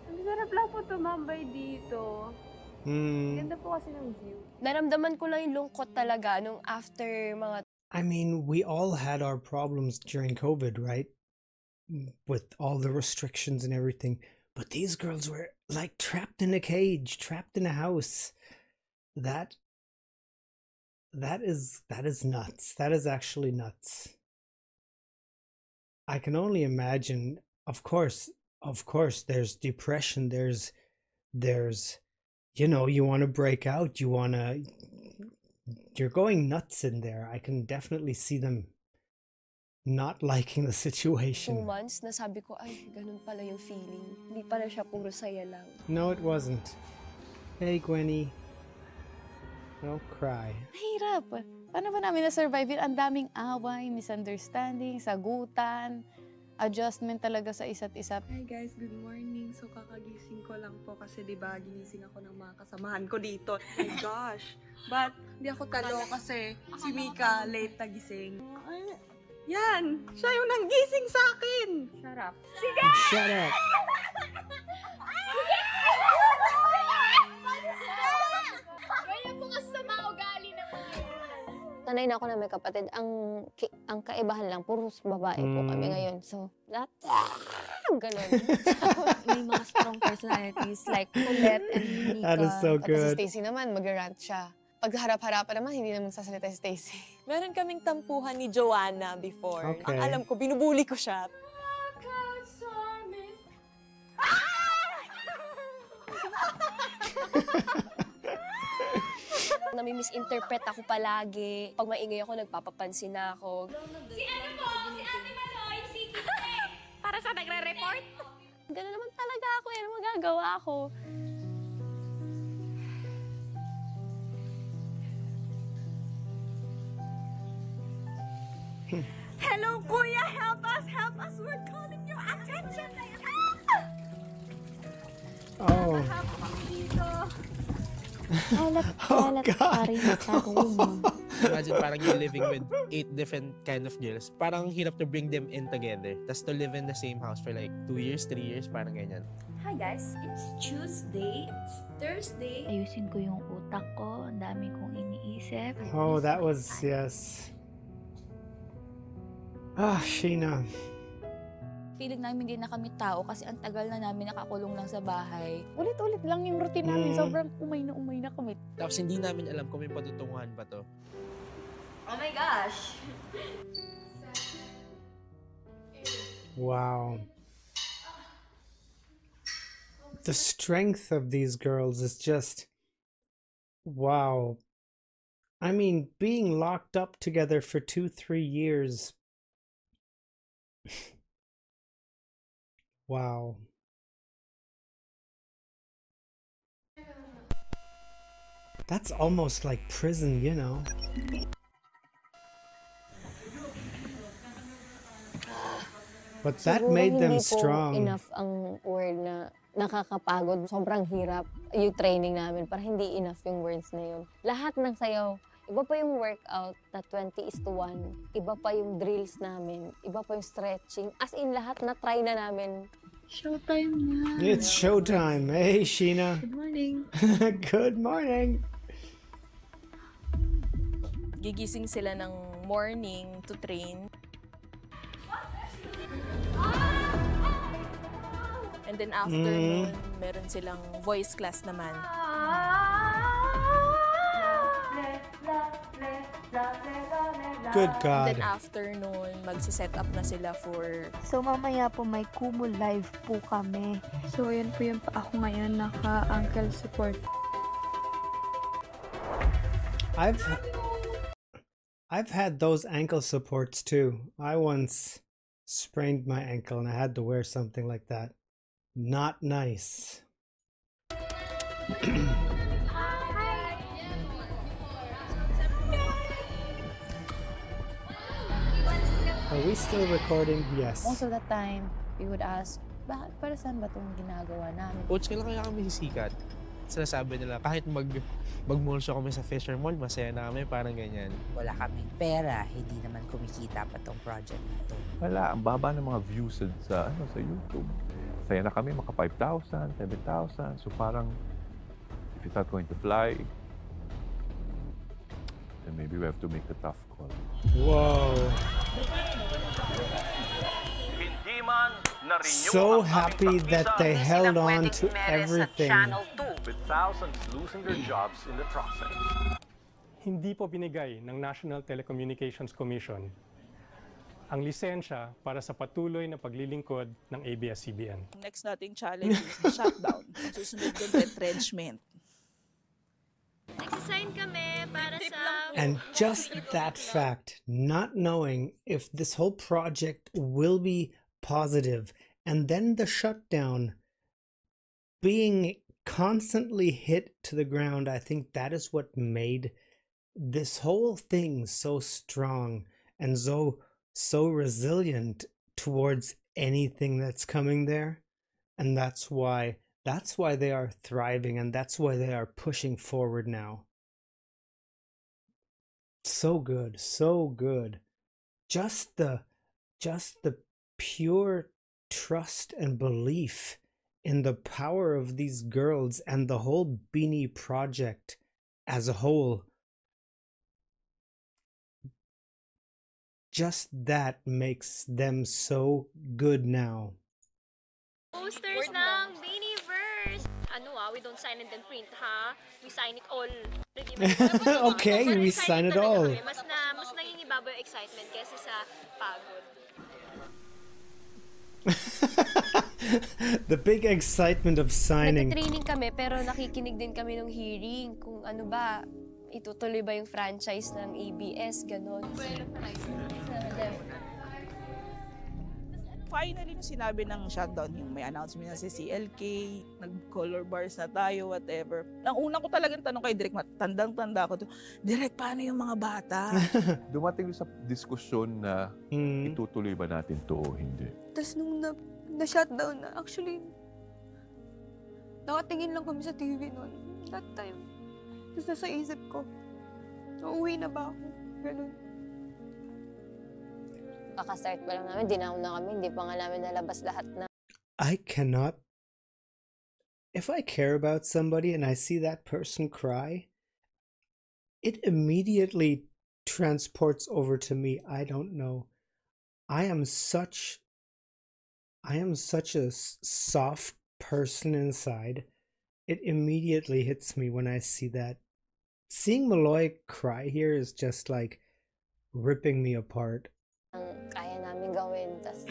ang sarap lang po tumambay dito. Ganda po kasi ng view. Naramdaman ko lang yung lungkot talaga nung after mga I mean, we all had our problems during COVID, right? With all the restrictions and everything. But these girls were like trapped in a cage, trapped in a house. That is nuts. That is actually nuts. I can only imagine. Of course, there's depression. There's, you want to break out. You're going nuts in there. I can definitely see them not liking the 2 situation. months na sabi ko, ay, ganun pala yung feeling. Hindi pala siya puro saya lang. No, it wasn't. Hey, Gwenny. Don't cry. Mahirap. Paano ba namin na-survive yun? Ang daming away, misunderstanding, sagutan, adjustment talaga sa isa't isa. Hi guys, good morning. So kakagising ko lang po kasi 'di ba ginising ako ng mga kasamahan ko dito. Oh my gosh. But hindi ako talo kasi si Mika late na gising. Yan! Siya yung nanggising sa akin! Shut up. Sige! Shut up. Ganyan po kasi sa mga ugali ng mga Sanay na ako na may kapatid. Ang kaibahan lang, puros babae po kami ngayon. So, lahat, ganun. May mga strong personalities like Colette and Mika. That is so Tapos si good. Stacy naman, mag-rant siya. Pag harap-harapan naman, hindi naman sasalita si Stacy. Meron kaming tampuhan ni Joanna before. Okay. Ang alam ko, binubuli ko siya. Nami-misinterpret ako palagi. Pag maingay ako, nagpapapansin na ako. Si ano po? Si Ate Maloy, si Kite. Para sa nagre-report? Gano'n naman talaga ako eh. Ano magagawa ko? Hello, Kuya! Help us! Help us! We're calling your attention! Oh. Help kami dito! Kalat pa rin sa room. Imagine parang you're living with 8 different kind of girls. Parang hirap to bring them in together. Tapos to live in the same house for like 2 years, 3 years, parang ganyan. Hi guys, it's Tuesday, it's Thursday. Ayusin ko yung utak ko, ang dami kong iniisip. Oh, that was, yes. Ah, Sheena. Feeling namin hindi na kami tao kasi ang tagal na namin nakakulong lang sa bahay. Ulit-ulit lang yung routine namin. Sobrang umay na kami. Tapos hindi namin alam kung may patutunguhan pa to. Oh my gosh! Wow. The strength of these girls is just, wow. I mean, being locked up together for 2-3 years. Wow. That's almost like prison, you know. But that Siguro made them hindi po strong. enough ang word na nakakapagod. Sobrang hirap yung training namin. Parang hindi enough yung words na yun. Lahat ng sayaw, iba pa yung workout na 20:1. Iba pa yung drills namin. Iba pa yung stretching. As in, lahat na try na namin. Showtime na. It's showtime. Hey, Sheena. Good morning. Good morning. Gigising sila ng morning to train. And then after nun, meron silang voice class naman. Good And God. then after nun, magsiset up na sila for... So mamaya po may Kumu live po kami. So yan po yung ako ngayon naka-ankle support. I've had those ankle supports too. I once sprained my ankle and I had to wear something like that. Not nice. Are we still recording? Yes. Most of the time, we would ask, bakit para saan ba itong ginagawa namin? Coach, kailan kaya kami sisikat? Sinasabi nila, kahit mag-mall show kami sa Fisher Mall, masaya na kami, parang ganyan. Wala kaming pera, hindi naman kumikita pa tong project na to. Wala, ang baba ng mga views sa YouTube. Saya na kami, maka 5,000, 7,000. So parang, if it's not going to fly, then maybe we have to make a tough call. Whoa. So happy that they held on to everything. With thousands losing their jobs in the process. Hindi po binigay ng National Telecommunications Commission ang lisensya para sa patuloy na paglilingkod ng ABS-CBN. Next nating challenge is the shutdown. Ang susunod doon, retrenchment. Nagsisign kami para sa... And just that fact, not knowing if this whole project will be positive, and then the shutdown, being constantly hit to the ground, I think that is what made this whole thing so strong and so resilient towards anything that's coming there. And that's why they are thriving, and that's why they are pushing forward now. So good, so good. Just the pure trust and belief in the power of these girls and the whole Beanie project as a whole. Just that makes them so good now. Posters ng Beanieverse. We don't sign and then print, ha? We sign it all. Okay, we sign it all. Mas nangingibabaw yung excitement kaysa sa pagod. The big excitement of signing. Nag-training kami pero nakikinig din kami ng hearing kung ano ba, itutuloy ba yung franchise ng ABS, ganon. Finally, sinabi ng shutdown, yung may announcement na si CLK, nag-color bars na tayo, whatever. Ang una ko talagang tanong kay Direk, tandang-tanda ko to, Direk, paano yung mga bata? Dumating sa diskusyon na itutuloy ba natin to o hindi. Tapos nung na-shutdown na, actually, nakatingin lang kami sa TV noon, that time. Tapos nasa isip ko, Uuwi na ba ako? Ganun. Kakastart pa lang namin, dinaon na kami, hindi pa nga namin nalabas lahat na. I cannot. If I care about somebody and I see that person cry, it immediately transports over to me. I don't know. I am such a soft person inside. It immediately hits me when I see that. Seeing Malloy cry here is just like ripping me apart. Kaya namin gawin, tas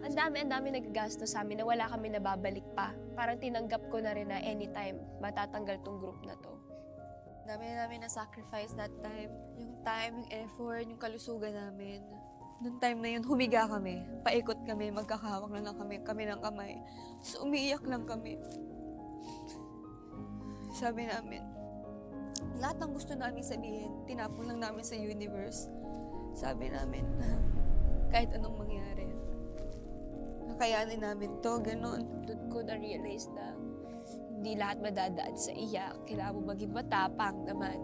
Ang dami nagagastos sa amin na wala kami nababalik pa. Parang tinanggap ko na rin na anytime matatanggal tong group na to. Dami na namin na-sacrifice that time. Yung time, yung effort, yung kalusugan namin. Noong time na yun, humiga kami. Paikot kami, magkakahawak na lang kami ng kamay. So, umiiyak lang kami. Sabi namin, lahat ng gusto namin sabihin, tinapon lang namin sa universe. Sabi namin, kahit anong mangyari, kakayanin namin to, ganun. Doon ko na-realize na hindi lahat madadaan sa iyak. Kailangan mo maging matapang naman.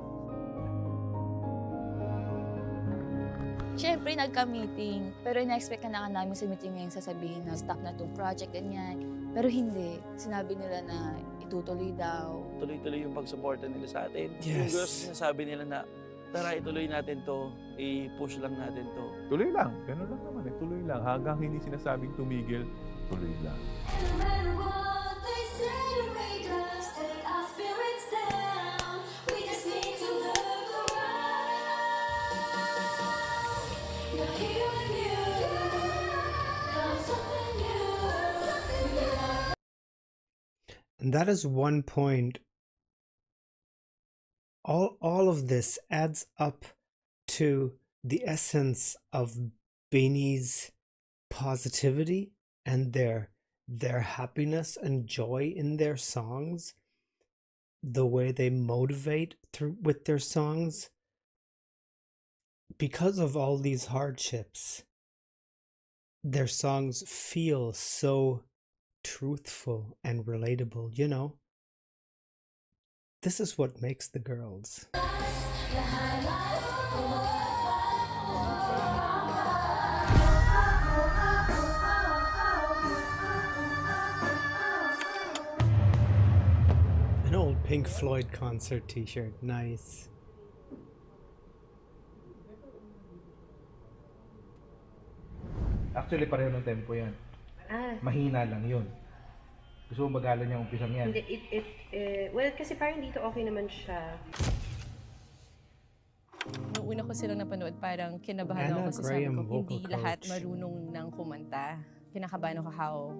Siyempre, nagka-meeting. Pero in-expect ka na nga namin sa meeting ngayon sasabihin na stop na itong project, ganyan. Pero hindi. Sinabi nila na itutuloy daw. Tuloy-tuloy yung pagsuporta nila sa atin. Yes. Yung girls, sinasabi nila na, tara, ituloy natin to. I-push lang natin to. Tuloy lang. Ganun lang naman eh. Tuloy lang. Hanggang hindi sinasabing tumigil, tuloy lang. And that is one point. All of this adds up to the essence of Beanie's positivity and their happiness and joy in their songs, the way they motivate with their songs. Because of all these hardships, their songs feel so truthful and relatable, you know. This is what makes the girls. An old Pink Floyd concert t-shirt, nice. Actually, pareho ng tempo yan. Mahina lang yun. Gusto mo magalan yung umpisang yan? Hindi, well, kasi parang dito okay naman siya. Nung una ko silang napanood, parang kinabahan ako kasi sabi ko, hindi lahat marunong ng kumanta. Kinakabahan ako how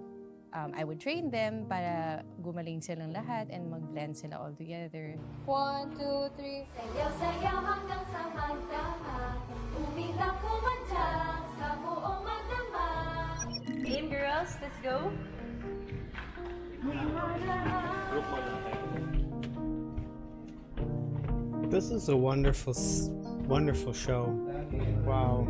I would train them para gumaling silang lahat and mag-blend sila all together. 1, 2, 3. Sayaw-sayaw hanggang sa magdamag. Umilang kumanta sa buong magdamag. Game girls, let's go. This is a wonderful show. Wow.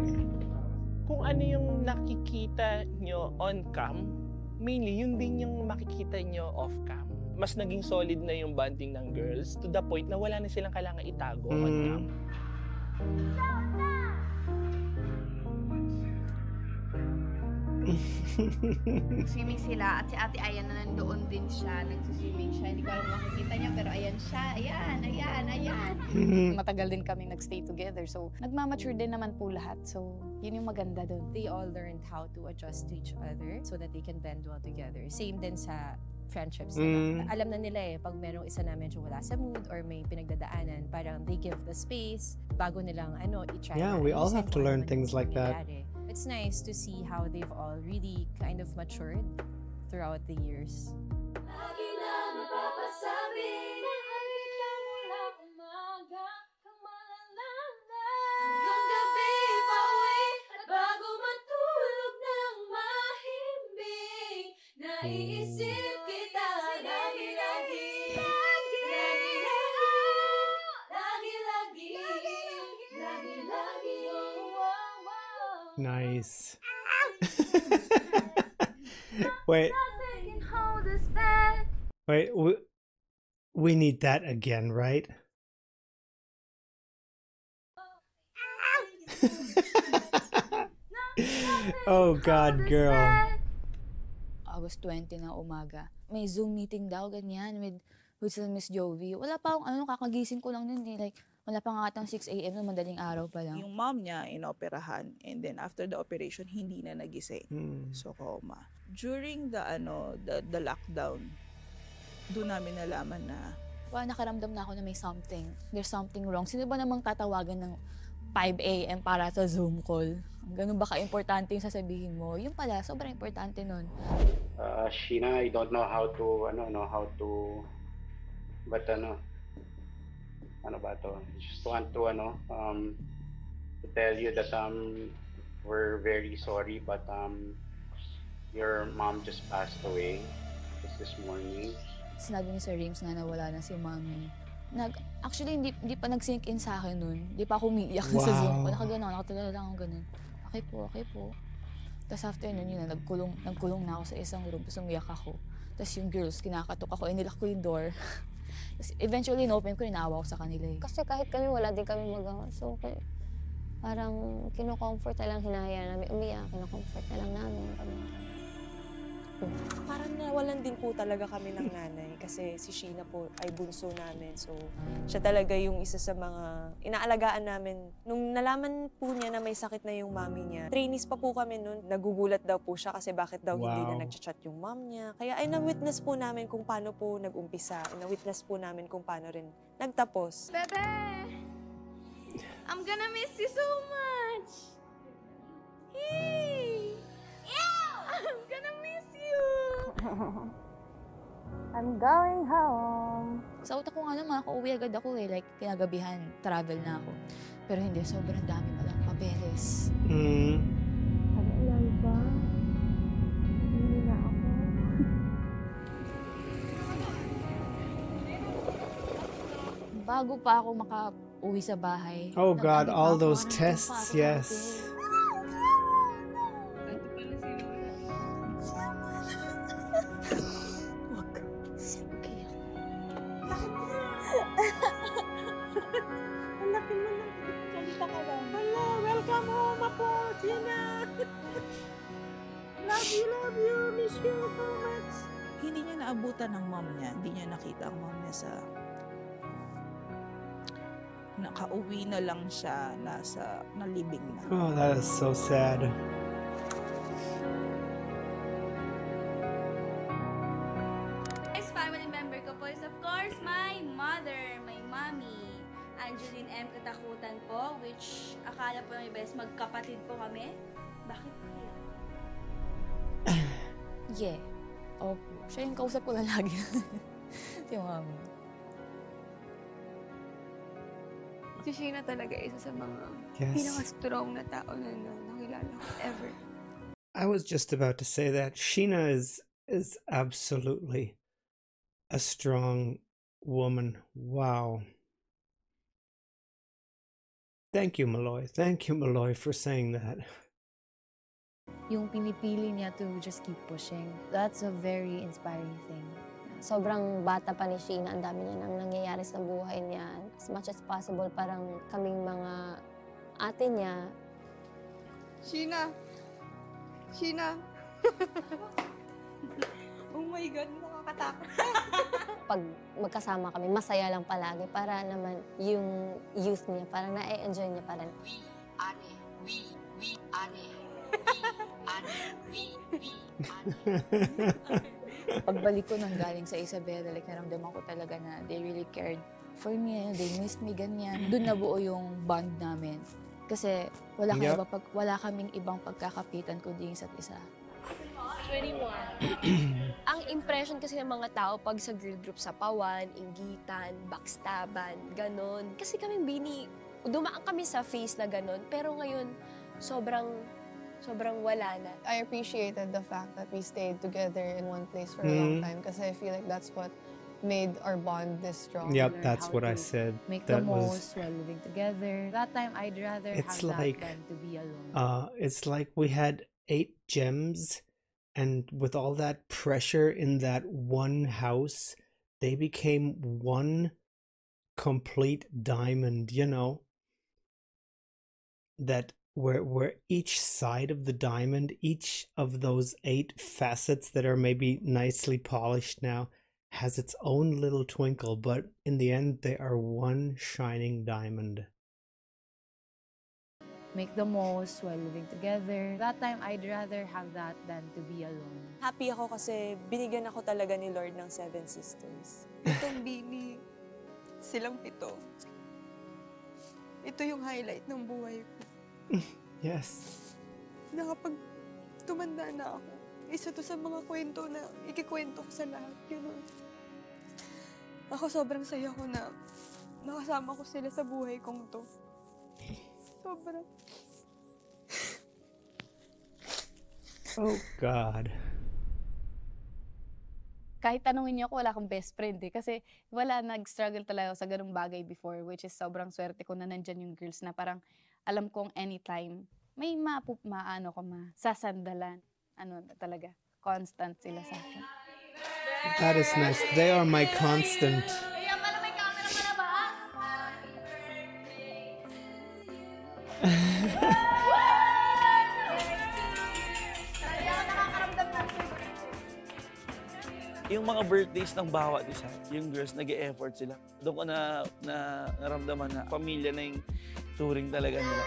Kung ano yung nakikita nyo on cam, mainly yun din yung makikita nyo off cam. Mas naging solid na yung bonding ng girls to the point na wala na silang kailangan itago on cam. Swimming sila at si Ate Ayan na nandoon din siya, nagsiswimming siya. Hindi ko alam makikita niya pero ayan siya, ayan. Matagal din kami nagstay together, so nagmamature din naman po lahat. So yun yung maganda doon. They all learned how to adjust to each other so that they can blend well together. Same din sa friendships nila. Alam na nila pag merong isa na medyo wala sa mood or may pinagdadaanan, parang they give the space bago nilang i-try. Yeah, we all have to learn things like that. It's nice to see how they've all really kind of matured throughout the years. Lagi na mapapasabi na halik ka mula umaga kang malalanda. Hanggang gabi pauwi at bago matulog ng mahimbing, naiisip kita lagi-lagi. Nice. Wait, we need that again, right? Oh God, girl. August 20 na umaga. May Zoom meeting daw, ganyan, with si Miss Jovi. Wala pa akong kakagising ko lang nun eh. Like, wala pa nga atang 6 a.m. na madaling araw pa lang. Yung mom niya, inoperahan. And then after the operation, hindi na nagising. So, coma. During the lockdown, doon namin nalaman na Nakaramdam na ako na may something. There's something wrong. Sino ba namang tatawagan ng 5 a.m. para sa Zoom call? Ganun ba ka-importante yung sasabihin mo? Yung pala, sobrang importante nun. Sheena, I don't know how to, but just want to, to tell you that, we're very sorry, but, your mom just passed away just this morning. Sinabi ni Sir Rims na nawala na si Mommy. Actually, hindi pa nag-sink in sa akin nun. Hindi pa ako umiiyak sa Zoom ko. Nakatulala lang ako ganun. Okay po. Tapos after nun, nagkulong na ako sa isang room. Tapos umiyak ako. Tapos yung girls, kinakatok ako. Inilak ko yung door. Tapos eventually, in-open ko, inaawa ko sa kanila eh. Kasi kahit kami, wala din kami magawa. So, parang kinocomfort na lang, hinahayaan namin umiyak. Kinocomfort na lang namin kami. Parang nawalan din po talaga kami ng nanay kasi si Sheena po ay bunso namin. So, siya talaga yung isa sa mga inaalagaan namin. Nung nalaman po niya na may sakit na yung mami niya, trainees pa po kami nun. Nagugulat daw po siya kasi bakit daw hindi na nag-chat yung mom niya. Kaya ay na-witness po namin kung paano po nag-umpisa. Na-witness po namin kung paano rin nagtapos. Bebe! I'm gonna miss you so much! Hey! I'm gonna miss you! I'm going home. Sa utak ko nga naman, uuwi agad ako eh. Like, kinagabihan, travel na ako. Pero hindi, sobrang dami palang papeles. Ano ba? Hindi na ako. Bago pa ako makauwi sa bahay. Oh God, all those tests, yes. Hindi niya naabutan ng mom niya. Hindi niya nakita ang mom niya sa... Nakauwi na lang siya, nalibing na. Oh, that is so sad. Next family member ko po is of course my mother, my mommy. Angeline M. Katakutan po, which akala po ng iba is magkapatid po kami. Bakit kaya? Yeah. Opo. Siya yung kausap ko na lagi. Si Mami. Si Sheena talaga isa sa mga Yes. pinaka-strong na tao na nakilala ko ever. I was just about to say that Sheena is absolutely a strong woman. Wow. Thank you, Malloy. Thank you, Malloy, for saying that. Yung pinipili niya to just keep pushing. That's a very inspiring thing. Sobrang bata pa ni Sheena, ang dami niya nang nangyayari sa buhay niya. As much as possible, parang kaming mga ate niya. Sheena! Sheena! Oh my God, nakakatakot. Pag magkasama kami, masaya lang palagi para naman yung youth niya, parang na-enjoy niya parang. Pagbalik ko nang galing sa Isabela, like naramdaman ko talaga na they really cared for me, they missed me, ganyan. Doon nabuo yung bond namin. Kasi wala kaming ibang pagkakapitan kundi yung isa't isa. 21. Ang impression kasi ng mga tao pag sa girl group sa pawan, inggitan, backstaban, ganon. Kasi kami Bini, dumaan kami sa phase na ganon, pero ngayon sobrang wala na. I appreciated the fact that we stayed together in one place for a long time kasi I feel like that's what made our bond this strong. Yep, that's what I said. Make that the most while living together. That time, I'd rather have that than to be alone. It's like we had 8 gems, and with all that pressure in that one house, they became one complete diamond, you know? that where each side of the diamond, each of those 8 facets that are maybe nicely polished now, has its own little twinkle, but in the end they are one shining diamond. Make the most while living together. That time, I'd rather have that than to be alone. Happy ako kasi binigyan ako talaga ni Lord ng 7 sisters. Itong Bini, silang 7. Ito yung highlight ng buhay ko. Yes. Na kapag tumanda na ako, isa to sa mga kwento na ikikwento ko sa lahat. Ganun. Ako sobrang saya ko na nakasama ko sila sa buhay kong to. Sobrang. Oh, God. Kahit tanungin niyo ako, wala akong best friend eh. Kasi wala, nag-struggle talaga ako sa ganung bagay before, which is sobrang swerte ko na nandyan yung girls na parang alam kong anytime, may masasandalan. Ano talaga, constant sila sa akin. That is nice. They are my constant. Yung mga birthdays ng bawat isa, yung girls, nag-e-effort sila. Doon ko naramdaman na pamilya na yung touring talaga nila.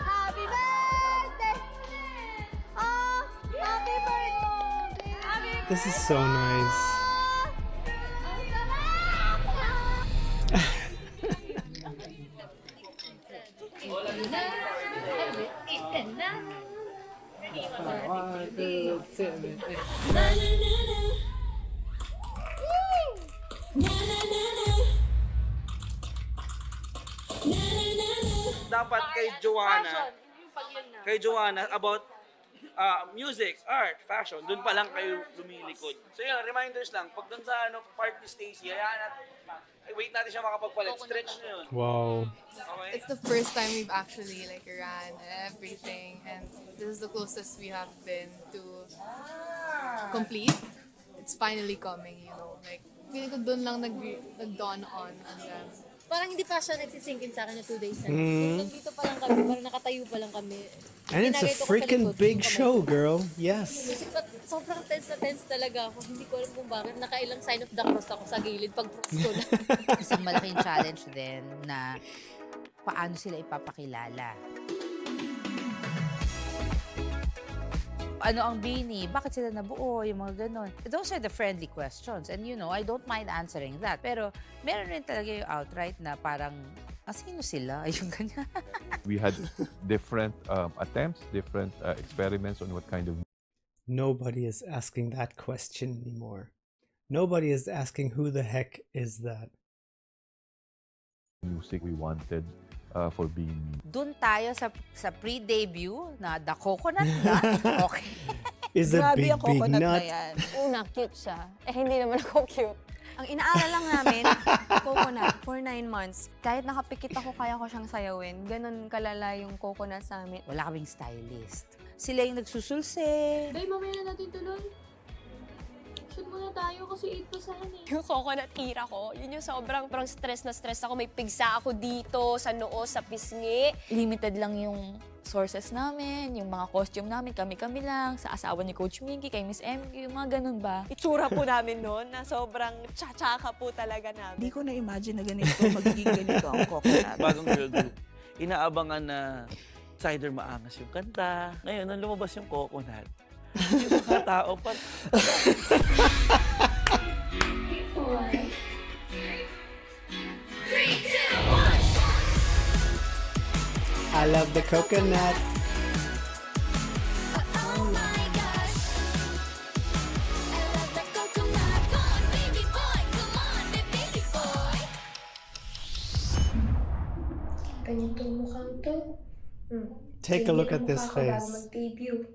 Happy birthday! Oh, happy birthday! This is so nice. Dapat kay Joanna, about music, art, fashion, doon pa lang kayo lumilikod. So yun, reminders lang, pag doon sa part ni Stacy, wait natin siya makapagpalit, stretch na yun. Wow. Okay. It's the first time we've actually ran everything, and this is the closest we have been to complete. It's finally coming, you know. Like, feeling ko doon lang nag-dawn on them. Parang hindi pa siya nagsisingkin sa akin na 2 days na. Mm. Nandito pa lang kami, parang nakatayo pa lang kami. And it's a freaking big show, girl. Yes. Sobrang tense na tense talaga ako. Hindi ko alam kung bakit. Nakailang sign of the cross ako sa gilid pag cross ko na. Isang malaking challenge din na paano sila ipapakilala. Ano ang Bini? Bakit sila nabuo? Yung mga ganon. Those are the friendly questions. And you know, I don't mind answering that. Pero meron rin talaga yung outright na parang, sino sila? Yung ganyan. We had different attempts, different experiments on what kind of... Nobody is asking that question anymore. Nobody is asking who the heck is that. music we wanted for Bini. Doon tayo sa pre-debut na The Coconut Nut. Okay. Is a big coconut nut. na yan. Una, cute siya. Hindi naman ako cute. Ang inaaral lang namin, coconut, for 9 months. Kahit nakapikit ako, kaya ko siyang sayawin. Ganon kalala yung coconut sa amin. Wala kaming stylist. Sila yung nagsusulse. Day, mamaya na natin tuloy. Shoot muna tayo kasi 8 pa sana eh. Yung coconut era ko, yun yung sobrang stress na stress ako. May pigsa ako dito, sa noo, sa pisngi. Limited lang yung sources namin, yung mga costume namin, kami-kami lang, sa asawa ni Coach Minky, kay Miss MQ, yung mga ganun ba? Itsura po namin noon na sobrang tsatsaka po talaga namin. Hindi ko na-imagine na ganito, magiging ganito ang coconut. Bagong girl group. Inaabangan na cider maangas yung kanta. Ngayon, nang lumabas yung coconut, yung mga tao pa... I love the coconut. Oh my gosh. I love the coconut. Come on, baby boy. Come on, baby boy. Ganitong mukhang to. Take a look at this face. Mag-debut.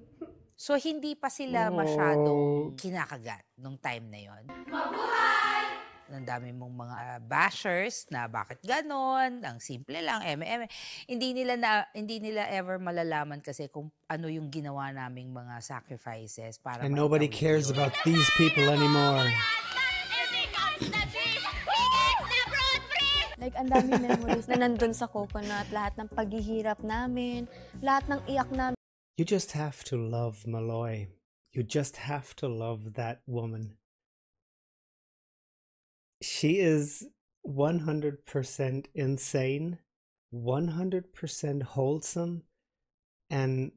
So, hindi pa sila masyadong kinakagat nung time na yon. Mabuhay! Ang dami mong mga bashers na bakit ganon, ang simple lang, Hindi nila ever malalaman kasi kung ano yung ginawa naming mga sacrifices para And nobody cares about these people anymore. Like, ang daming memories na nandun sa coconut, lahat ng paghihirap namin, lahat ng iyak namin. You just have to love Malloy. You just have to love that woman. She is 100% insane, 100% wholesome, and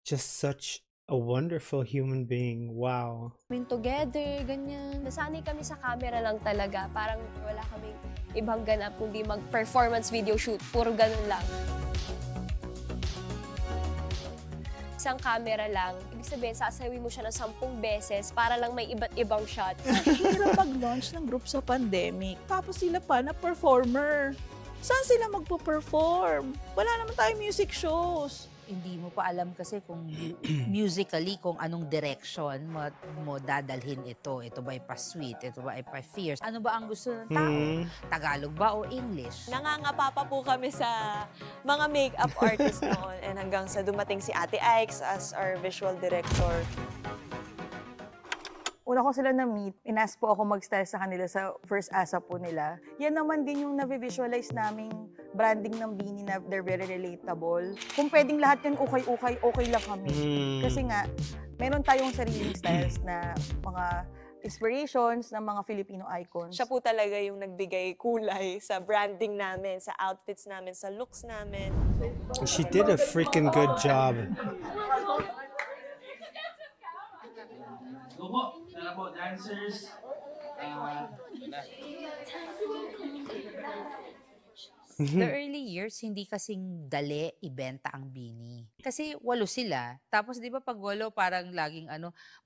just such a wonderful human being. Wow. Together, ganyan. Nasanay kami sa camera lang talaga. Parang wala kaming ibang ganap kundi mag-performance video shoot. Puro ganun lang. Isang camera lang, ibig sabihin, sasawin mo siya ng 10 beses para lang may iba't ibang shots. Hirap mag-launch ng group sa pandemic. Tapos sila pa na performer. Saan sila magpo-perform? Wala naman tayong music shows. Hindi mo pa alam kasi kung musically, kung anong direction mo dadalhin ito. Ito ba ay pa-sweet? Ito ba ay pa-fierce? Ano ba ang gusto ng tao? Tagalog ba o English? Nangangapa pa po kami sa mga makeup artist noon and hanggang sa dumating si Ate Ike's as our visual director. Una ko sila na-meet, inas po ako mag-style sa kanila sa first ASAP po nila. Yan naman din yung na-visualize naming branding ng Beanie na they're very relatable. Kung pwedeng lahat yan ukay-ukay, okay lang kami. Kasi nga, meron tayong sariling styles na mga inspirations ng mga Filipino icons. Siya po talaga yung nagbigay kulay sa branding namin, sa outfits namin, sa looks namin. She did a freaking good job. Go po. Tara po, dancers. The early years, hindi kasing dali ibenta ang Beanie. Kasi 8 sila. Tapos di ba pag 8, parang laging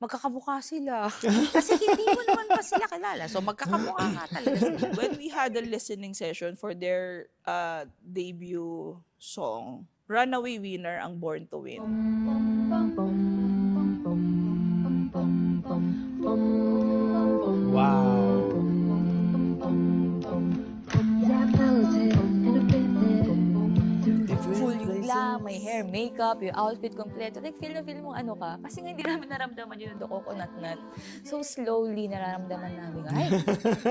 magkakamukha sila. Kasi hindi mo naman pa sila kilala. So magkakamukha nga talaga sila. When we had a listening session for their debut song, Runaway Winner ang Born to Win. Wow. Full yung glam, may hair, makeup, yung outfit kompleto. Like, feel mong ano ka. Kasi nga hindi namin naramdaman yun yung coconut nut. So, slowly nararamdaman namin, ay,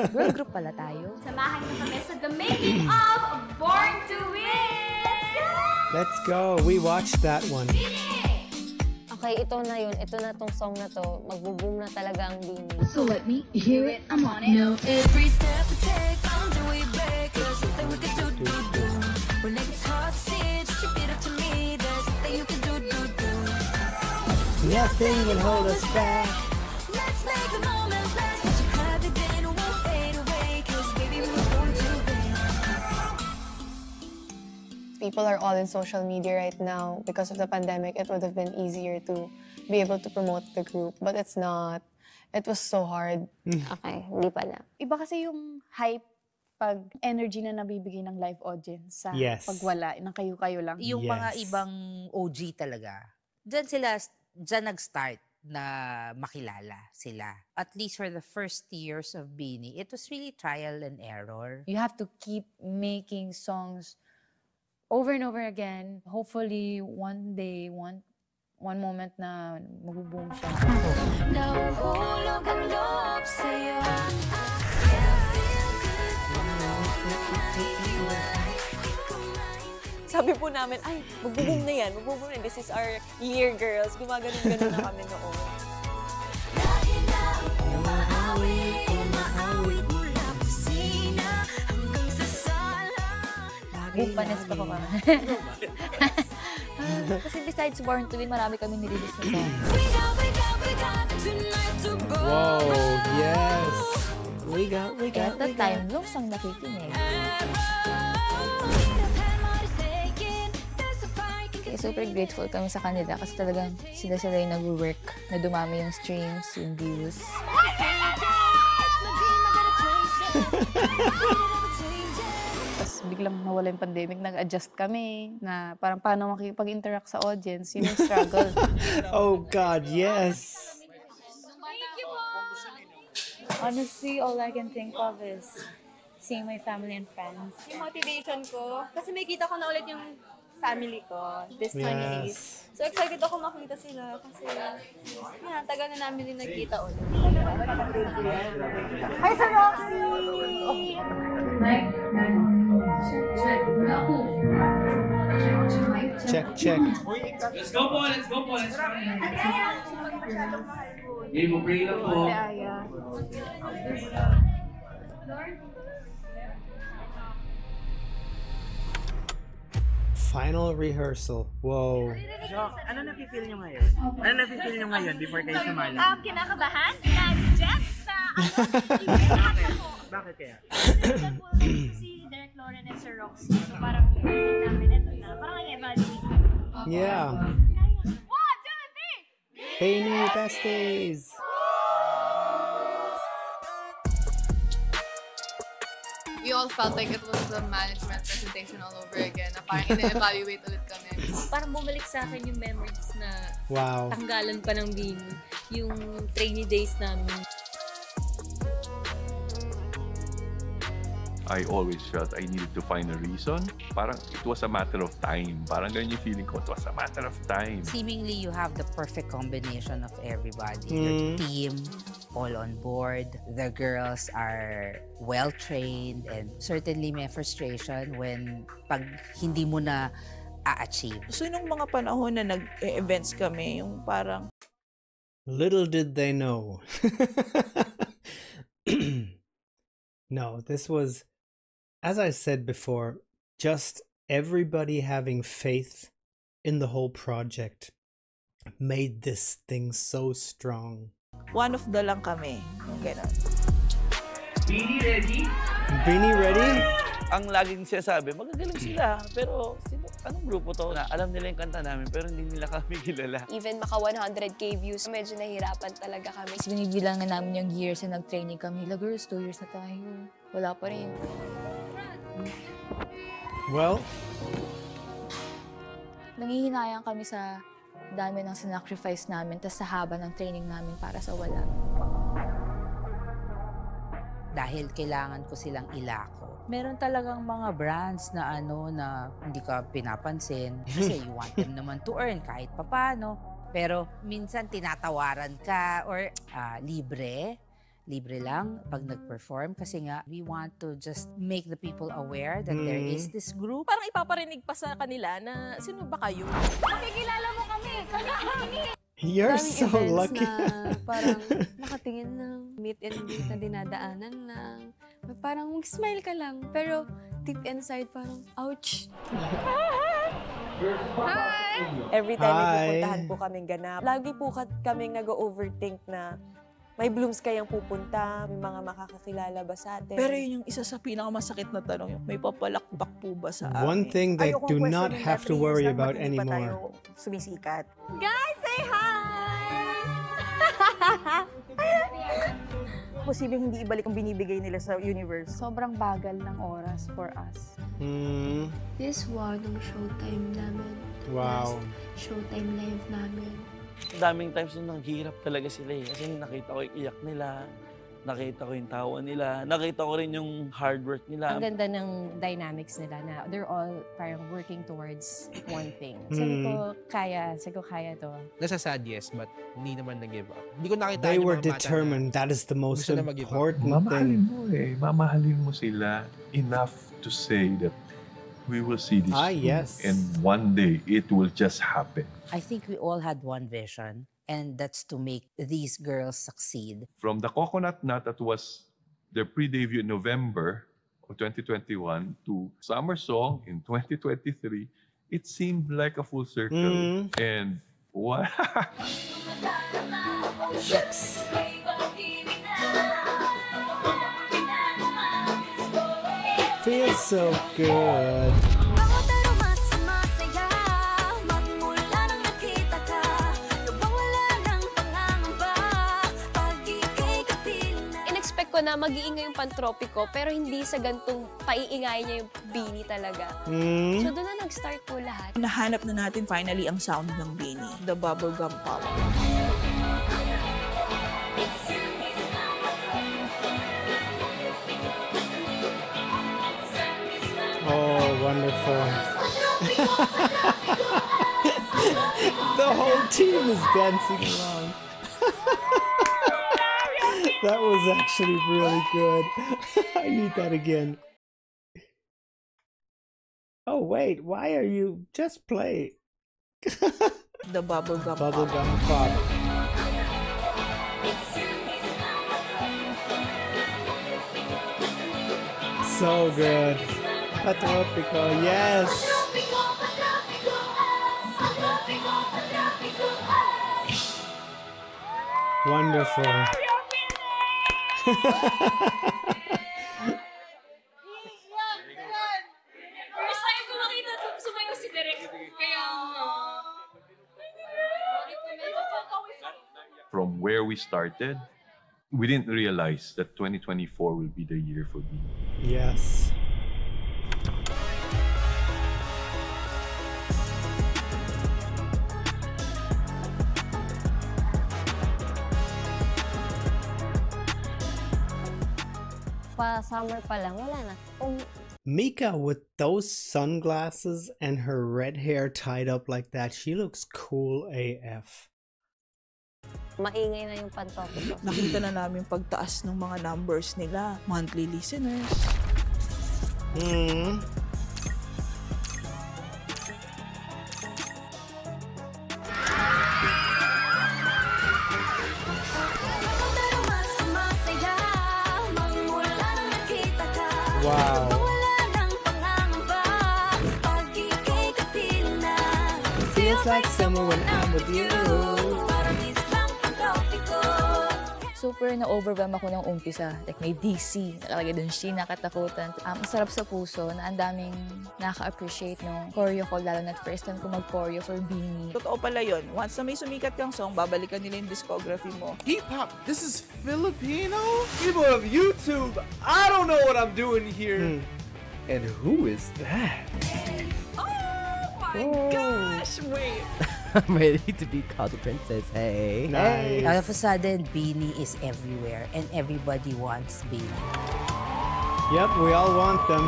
girl group pala tayo. Samahan niyo kami sa the making of Born to Win! Let's go. We watched that one. Okay, ito na yun. Ito na tong song na to. Magbo-boom na talaga ang Beanie. So let me hear it, I'm on it. No, every step we take, on the way back. There's something we can do. When it gets hard to see, just repeat it to me. There's something you can do. Nothing will hold us back. Let's make the moment last. Let you have it, then it won't fade away. Cause baby, we were born to win. People are all in social media right now. Because of the pandemic, it would have been easier to be able to promote the group. But it's not. It was so hard. Okay, hindi pala. Iba kasi yung hype pag energy na nabibigay ng live audience sa pag wala, na kayo-kayo lang. Yung mga ibang OG talaga, dyan nag-start na makilala sila. At least for the first years of Beanie, it was really trial and error. You have to keep making songs over and over again. Hopefully, one day, one moment na mag-boom siya. Nahuhulog ang loob sa'yo. Sabi po namin, ay, mag-boom na yan, mag-boom na. This is our year, girls. Gumaganon-ganon na kami noon. Bumpanes pa ko kami. Kasi besides Born to Win, marami kami nirelease na song. Wow, yes! We got. At that time, long song nakikinig. Kaya super grateful kami sa kanila kasi talagang sila yung nag-work na dumami yung streams, yung views. Tapos biglang nawala yung pandemic, nag-adjust kami na parang paano makikipag-interact sa audience, yun yung struggle. Oh God, yes! Honestly, all I can think of is seeing my family and friends. Yung motivation ko, kasi may kita ko na ulit yung family ko this 28. Yes. So excited ako makita sila kasi yan, tagal na namin din nagkita ulit. Hi, Sir Roxy! Check, check. Let's go po, let's go po, let's go. Game mo, pray lang po. Final rehearsal. Whoa. So, ano na-feel nyo ngayon? Ano na-feel nyo ngayon before kayo sumali? Kinakabahan? Nag-jets na! Bakit kaya? Si Derek Lauren and Sir Roxy. So parang namin, eto na. Parang i-evaluate. Yeah. 1, 2, 3! Baby besties. We all felt like it was a management presentation all over again. Na parang ina-evaluate ulit kami. Parang bumalik sa akin yung memories na Wow. tanggalan pa ng Bini. Yung trainee days namin. I always felt I needed to find a reason. Parang it was a matter of time. Parang ganyan yung feeling ko. It was a matter of time. Seemingly, you have the perfect combination of everybody. Your team, all on board. The girls are well-trained and certainly may frustration when pag hindi mo na a-achieve. So, nung mga panahon na nag-events kami, yung parang... Little did they know. No, this was, as I said before, just everybody having faith in the whole project made this thing so strong. One of the lang kami. Ganun. Bini ready? Bini ready? Ang laging sinasabi, magagaling sila. Pero anong grupo to na alam nila yung kanta namin pero hindi nila kami kilala. Even maka 100k views, medyo nahirapan talaga kami. Binibilangan namin yung years na nag-training kami. La girls, 2 years na tayo. Wala pa rin. Well, nangihinayang kami sa dami ng sinacrifice namin tas sa haba ng training namin para sa wala. Dahil kailangan ko silang ilako. Meron talagang mga brands na na hindi ka pinapansin kasi you want them naman to earn kahit papano. Pero minsan tinatawaran ka or libre lang pag nag-perform kasi nga we want to just make the people aware that there is this group. Parang ipaparinig pa sa kanila na sino ba kayo? Makikilala mo kami! You're so lucky. Na parang nakatingin ng meet and greet na dinadaanan lang. Parang smile ka lang. Pero deep inside parang, ouch. Hi! Every time may pupuntahan po kaming ganap, lagi po kaming nag-overthink na may blooms kayang pupunta, may mga makakakilala ba sa atin. Pero yun yung isa sa pinakamasakit na tanong, yung may papalakpak po ba sa amin? One thing they do not have to worry about anymore. Sumisikat. Guys, say hi! Posibleng hindi ibalik ang binibigay nila sa universe. Sobrang bagal ng oras for us. This one ang showtime namin. Wow. Last showtime live namin. Daming times nung naghihirap talaga sila kasi nakita ko yung iyak nila, nakita ko yung tawa nila, nakita ko rin yung hard work nila. Ang ganda ng dynamics nila na they're all parang working towards one thing. Sabi ko, kaya to. Nasasad, yes, but hindi naman nag-give up. Hindi ko nakita They yung were mga bata determined. That is the most important Mamahalin thing. mo mamahalin mo sila enough to say that we will see this yes. and one day it will just happen. I think we all had one vision, and that's to make these girls succeed. From the Coconut Nut that was their pre-debut in November of 2021 to Summer Song in 2023, it seemed like a full circle. And what? Yes. Feels so good. In-expect ko na mag-iingay yung Pantropiko pero hindi sa gantong paiingay niya yung Bini talaga. So doon na nag-start po lahat. Nahanap na natin finally ang sound ng Bini, the bubblegum pop. Oh, wonderful. The whole team is dancing along. That was actually really good. I need that again. Oh wait, why are you just play? The bubblegum pop. Pop. So good. Patropico, yes. Wonderful. First time ko makita sumayaw si Derek. Kaya... From where we started, we didn't realize that 2024 will be the year for me. Yes. Pa summer pa lang, wala na. Mika with those sunglasses and her red hair tied up like that, she looks cool AF. Maingay na yung Pantropicos. Nakita na namin pagtaas ng mga numbers nila, monthly listeners. Wow. Feels like summer when I'm with you. Super na-overwhelm ako ng umpisa. Like may DC, nakalagay dun siya, nakatakutan. Masarap sa puso na ang daming nakaka-appreciate ng choreo ko, lalo na first time ko mag-choreo for Beanie. Totoo pala yun. Once na may sumikat kang song, babalikan nila yung discography mo. Hip-hop, this is Filipino? People of YouTube, I don't know what I'm doing here. And who is that? My gosh! Wait! I'm ready to be called a princess. Hey. Nice. All of a sudden, Beanie is everywhere and everybody wants Beanie. Yep, we all want them.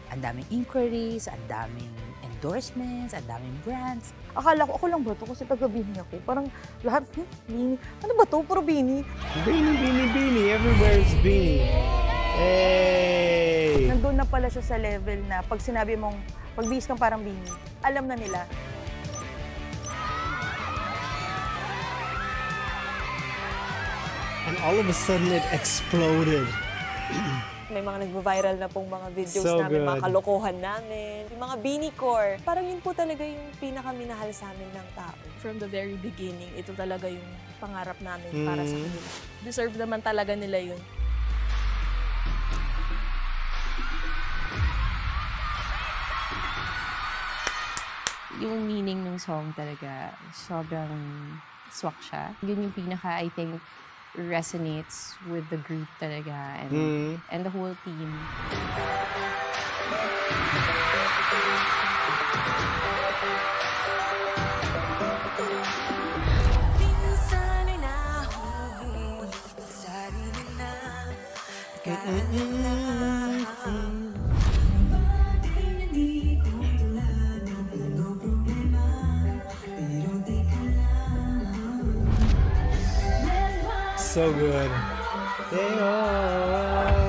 Ang daming inquiries, ang daming endorsements, ang daming brands. Akala ko, ako lang ba ito? Kasi taga-Beanie ako. Parang lahat, Beanie. Ano ba ito? Puro Beanie. Beanie, Beanie, Beanie. Everywhere is Beanie. Hey! Nandun na pala siya sa level na pag sinabi mong pag-bihis kang parang Beanie, alam na nila. And all of a sudden it exploded. May mga nag-viral na pong mga videos So namin, mga good. kalokohan namin. Yung mga Beanie Core, parang yun po talaga yung pinakaminahal sa amin ng tao. From the very beginning, ito talaga yung pangarap namin para sa Mm. kanila. Deserve naman talaga nila yun. Yung meaning ng song talaga, sobrang swak siya. Yun yung pinaka, I think, resonates with the group talaga and the whole team. So good. They are.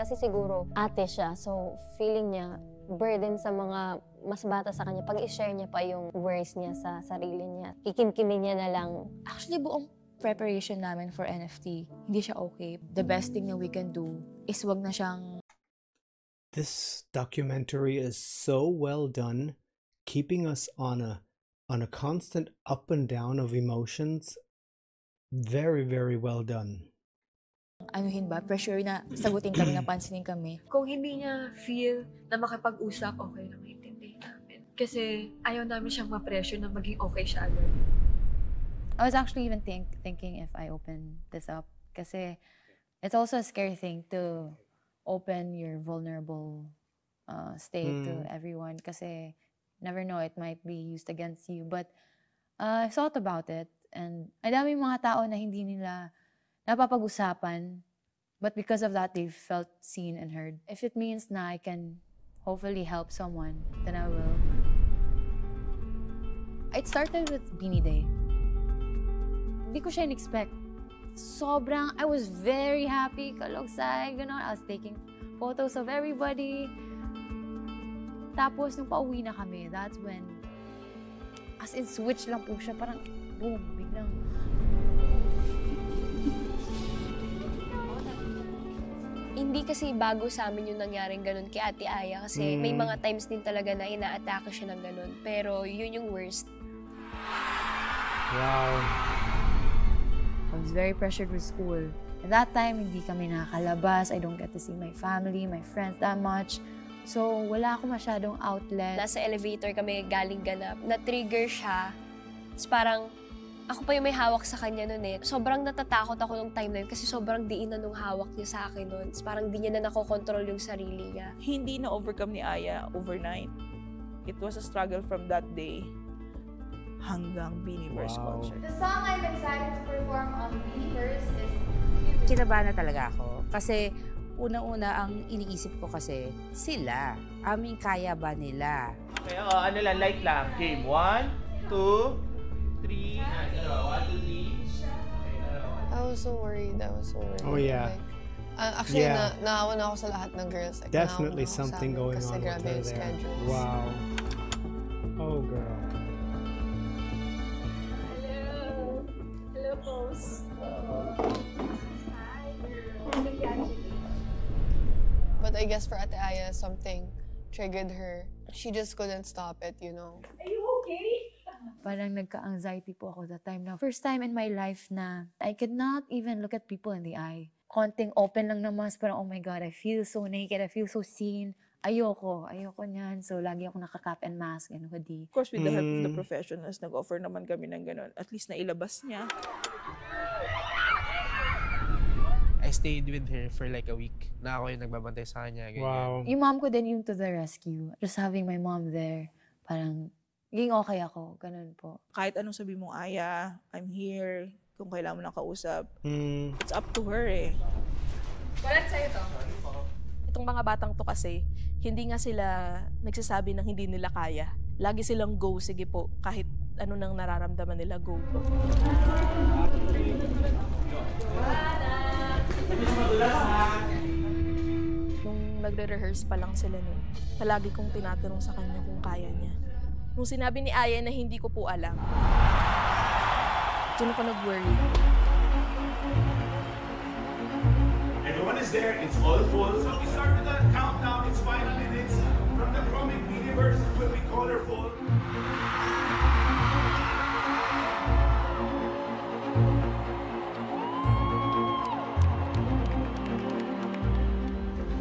Kasi siguro ate siya, so feeling niya burden sa mga mas bata sa kanya. Pag i-share niya pa yung worries niya sa sarili niya, kikimkimin niya na lang. Actually, buong preparation namin for NFT, hindi siya okay. The best thing that we can do is wag na siyang... This documentary is so well done, keeping us on a constant up and down of emotions. Very, very well done. Anuhin ba? Pressure na sagutin kami, napansinin kami. Kung hindi niya feel na makipag-usap, okay lang, maintindihin namin. Kasi ayaw namin siyang ma-pressure na maging okay siya agad. I was actually even thinking if I open this up. Kasi it's also a scary thing to open your vulnerable state to everyone. Kasi never know, it might be used against you. But I've thought about it. And ang daming mga tao na hindi nila napapag-usapan. But because of that, they've felt seen and heard. If it means na I can hopefully help someone, then I will. It started with Beanie Day. Hindi ko siya in-expect. Sobrang, I was very happy, kalogsay, gano'n. I was taking photos of everybody. Tapos, nung pauwi na kami, that's when, as in switch lang po siya, parang boom, biglang. Hindi kasi bago sa amin yung nangyaring ganun kay Ate Aya kasi may mga times din talaga na ina-atake siya ng ganun. Pero yun yung worst. Wow. I was very pressured with school. At that time, hindi kami nakakalabas. I don't get to see my family, my friends that much. So, wala ako masyadong outlet. Nasa elevator kami galing ganap. Na-trigger siya. Tapos parang, ako pa yung may hawak sa kanya nun eh. Sobrang natatakot ako nung time na yun kasi sobrang diin na nung hawak niya sa akin nun. Tapos parang di niya na nakokontrol yung sarili niya. Hindi na-overcome ni Aya overnight. It was a struggle from that day hanggang Beanieverse concert. The song I'm excited to perform on Beanieverse is... Kinabahan na talaga ako. Kasi unang-una ang iniisip ko kasi sila. Aming kaya ba nila? Okay, ano lang, light lang. Game 1, 2, 3. I was so worried. Oh yeah. Actually, naawa na ako sa lahat ng girls. Like, definitely something going on with her there. Wow. Oh, girl. Hello, Pose. Hi, girl. But I guess for Ate Aya, something triggered her. She just couldn't stop it, you know. Are you okay? Parang nagka-anxiety po ako that time na first time in my life na I could not even look at people in the eye. Konting open lang ng mask, parang oh my God, I feel so naked, I feel so seen. Ayoko niyan. So, lagi ako naka-cap and mask and hoodie. Of course, with the help of the professionals, nag-offer naman kami ng gano'n. At least nailabas niya. I stayed with her for like a week. Na ako yung nagbabantay sa kanya. Ganyan. Wow. Yung mom ko din yung to the rescue. Just having my mom there, parang naging okay ako. Ganun po. Kahit anong sabi mong, Aya, I'm here. Kung kailangan mo ng kausap. It's up to her eh. Walat sa'yo to. Itong mga batang to kasi, hindi nga sila nagsasabi ng hindi nila kaya. Lagi silang go, sige po. Kahit ano nang nararamdaman nila, go po. Nung nagre-rehearse pa lang sila nun, palagi kong tinatanong sa kanya kung kaya niya. Nung sinabi ni Aya na hindi ko po alam, doon ako nag-worry. Everyone is there, it's all full. So we start with the countdown, it's 5 minutes. From the comic Beanieverse, it will be colorful.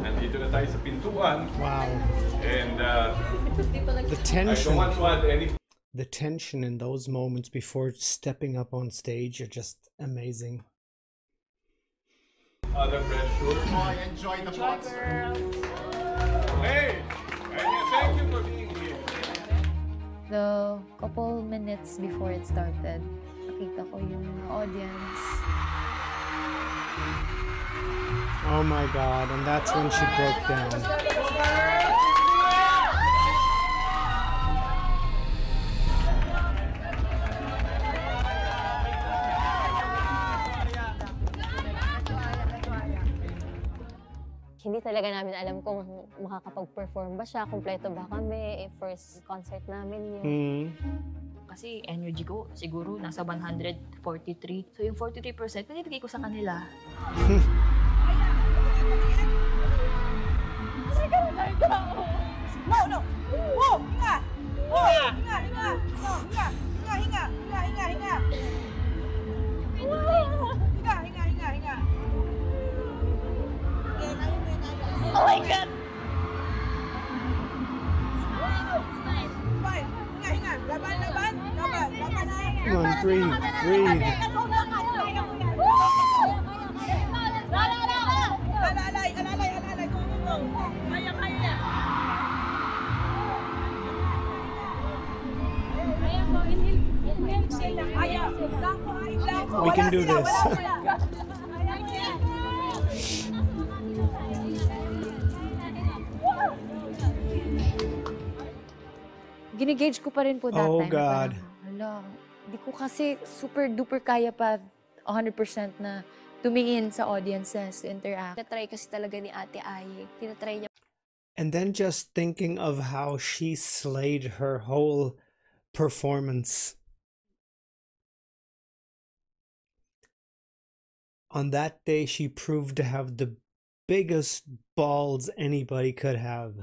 Nandito na tayo sa pintuan. Wow. And the tension. I don't want to add any... The tension in those moments before stepping up on stage are just amazing. Other pressure. Enjoy the pots. Hey! Thank you for being here. The couple minutes before it started, nakita ko yung audience. Oh my God, and that's when she broke down. Hindi talaga namin alam kung makakapag-perform ba siya, kumpleto ba kami, first concert namin yun. Kasi energy ko siguro nasa 143. So yung 43%, pinibigay ko sa kanila. No! Whoa! Hinga! Whoa! Hinga! Hinga! No! Hinga! Hinga! Hinga! Hinga! Hinga! Oh my God! Fine! Breathe. We can do this. Ginigauge ko pa rin po that Oh, time. God. Hala, hindi ko kasi super duper kaya pa 100% na tumingin sa audiences, to interact. Tinatry kasi talaga ni Ate Aye. Tinatry niya. And then just thinking of how she slayed her whole performance. On that day, she proved to have the biggest balls anybody could have.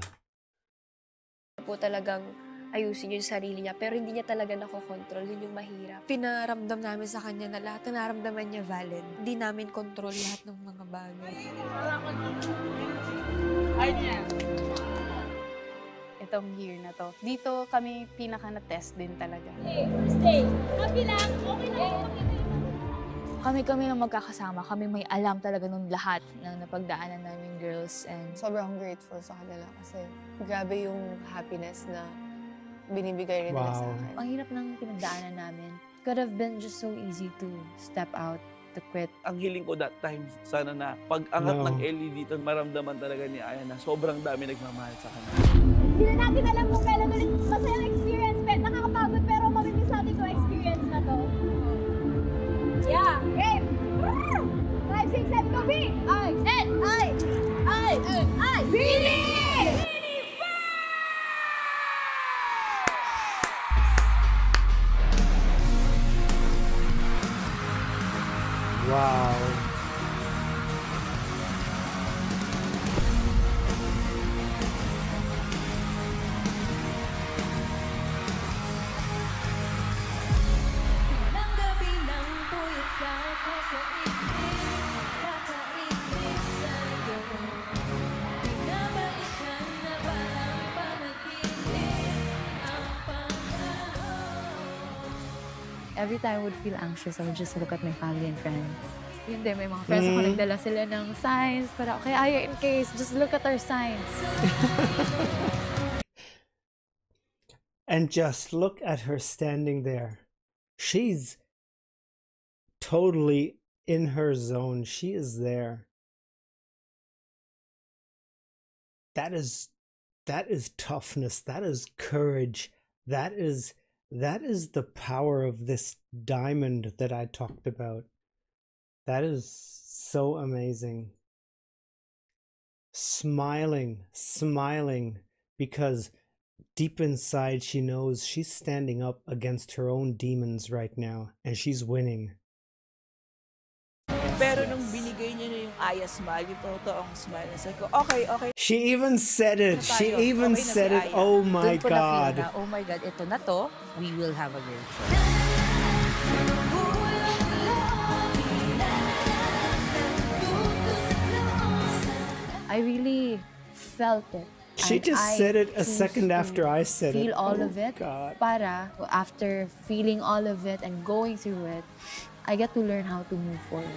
Po talagang ayusin yung sarili niya, pero hindi niya talaga nakokontrol. Yun yung mahirap. Pinaramdam namin sa kanya na lahat na naramdaman niya valid. Hindi namin control lahat ng mga bagay. Itong year na to. Dito kami pinaka na-test din talaga. First day. Happy lang. Okay lang. Kami na magkakasama. Kami may alam talaga nung lahat ng napagdaanan namin girls. And sobrang grateful sa kanila kasi grabe yung happiness na binibigay rin nila sa akin. Ang hirap ng pinagdaanan namin. Could have been just so easy to step out, to quit. Ang hiling ko that time, sana na pag-angat ng Ellie dito, maramdaman talaga ni Aya na sobrang dami nagmamahal sa kanya. Hindi na natin alam kung kailan ulit masayang experience. Nakakapagod pero mamimiss natin itong experience na to. Yeah. Game. 5, 6, 7, go B. I. Billy! Wow. Every time I would feel anxious, I would just look at my family and friends. Yun din, may mga friends ako nagdala sila ng signs. Para, okay, Aya, in case, just look at our signs. And just look at her standing there. She's totally in her zone. She is there. That is toughness. That is courage. That is the power of this diamond that I talked about. That is so amazing. Smiling because deep inside she knows she's standing up against her own demons right now and she's winning. Pero nung binigay niya na yung Aya smile, yung totoong smile, sabi ko, okay. She even said it. She even said it. Oh my God. Oh my God, ito na to. We will have a great show. I really felt it. She just said it a second after I said it. Feel all of it. God. Para after feeling all of it and going through it, I get to learn how to move forward.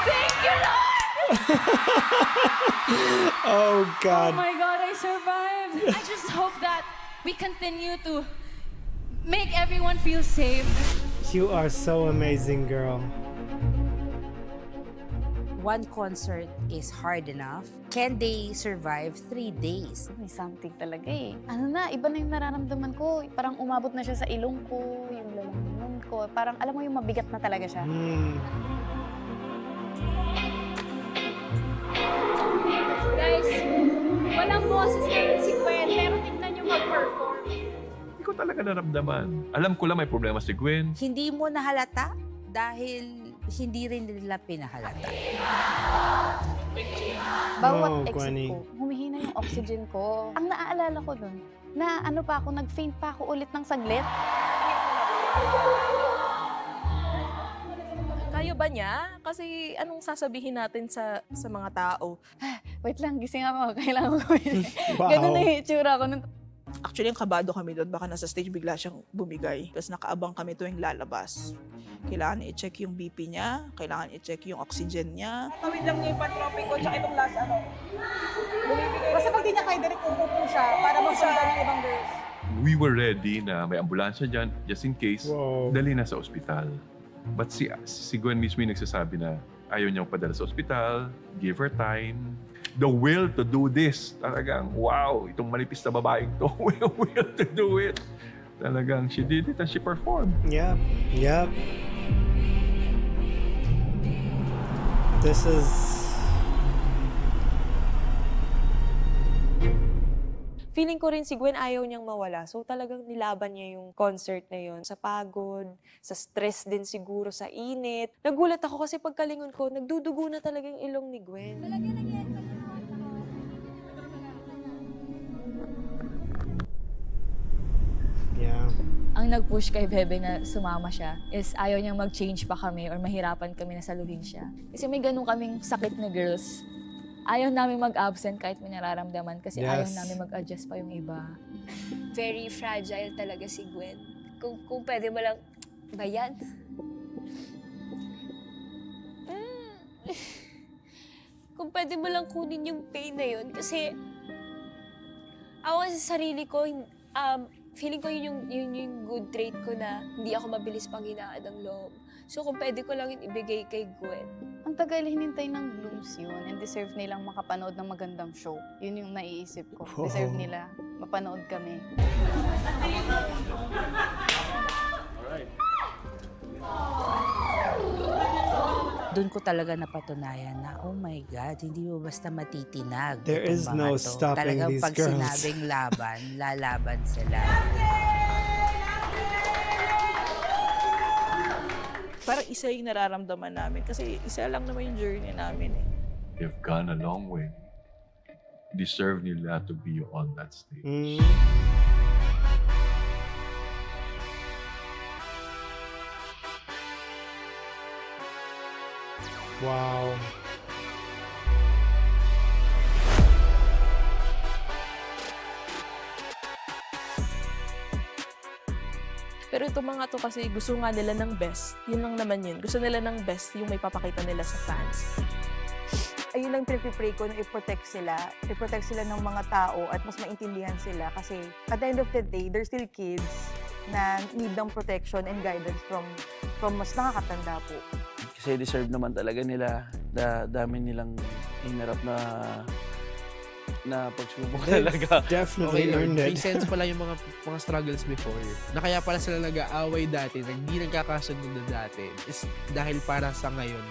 Thank you, Lord! Oh God. Oh my God, I survived. I just hope that we continue to make everyone feel safe. You are so amazing, girl. One concert is hard enough. Can they survive 3 days? May something talaga eh. Ano na, iba na yung nararamdaman ko. Parang umabot na siya sa ilong ko, yung lalamunan ko. Parang alam mo yung mabigat na talaga siya. Guys, walang boses ngayon si Gwen, pero tignan niyo mag-perform. Hindi ko talaga naramdaman. Alam ko lang may problema si Gwen. Hindi mo nahalata dahil hindi rin nila pinahalata. Bawat exit ko, humihina yung oxygen ko. Ang naaalala ko dun, na ano pa ako, nag-faint pa ako ulit ng saglit. Kaya ba niya? Kasi anong sasabihin natin sa mga tao? Wait lang, gising ako. Kailangan ko yun. Wow. Ganun na yung itsura ko. Actually, ang kabado kami doon, baka nasa stage bigla siyang bumigay. Tapos nakaabang kami tuwing lalabas. Kailangan i-check yung BP niya, kailangan i-check yung oxygen niya. Kawin lang niya yung pantropic ko, tsaka itong last bumibigay. Basta pag di niya kayo direct upo siya para masundan ng ibang girls. We were ready na may ambulansya dyan, just in case, dali na sa ospital. But si Gwen mismo yung nagsasabi na ayaw niyang padala sa ospital, give her time. The will to do this, talagang, wow, itong manipis na babaeng to, will to do it. Talagang, she did it and she performed. Yep, yep. This is... Feeling ko rin si Gwen ayaw niyang mawala. So talagang nilaban niya yung concert na yun. Sa pagod, sa stress din siguro, sa init. Nagulat ako kasi pagkalingon ko, nagdudugo na talaga yung ilong ni Gwen. Yeah. Ang nag-push kay Bebe na sumama siya is ayaw niyang mag-change pa kami or mahirapan kami na saluhin siya. Kasi may ganun kaming sakit na girls. Ayaw namin mag-absent kahit may nararamdaman kasi ayaw namin mag-adjust pa yung iba. Very fragile talaga si Gwen. Kung pwede mo lang, ba yan? Kung pwede mo lang kunin yung pain na yun. Kasi ako sa sarili ko, feeling ko yun yung good trait ko na hindi ako mabilis panghinaan ng loob. So kung pwede ko lang yun ibigay kay Gwen. Ang tagal hinintay ng Blooms yun and deserve nilang makapanood ng magandang show. Yun yung naiisip ko. Deserve nila mapanood kami. Doon ko talaga napatunayan na, oh my God, hindi mo basta matitinag. There is no stopping talagang these pag girls. sinabing laban, lalaban sila. Parang isa yung nararamdaman namin kasi isa lang naman yung journey namin eh. They've gone a long way. Deserve nila to be on that stage. Wow. Pero itong mga to kasi gusto nga nila ng best. Yun lang naman yun. Gusto nila ng best yung may papakita nila sa fans. Ayun lang pinag-pray ko na i-protect sila ng mga tao at mas maintindihan sila kasi at the end of the day, they're still kids na need ng protection and guidance from mas nakakatanda po. Kasi deserve naman talaga nila, dami nilang hinarap na pagsubok talaga. Definitely earned it. May sense pala yung mga struggles before. Na kaya pala sila nag-aaway dati, hindi nagkakasundo na dati. Is dahil para sa ngayon.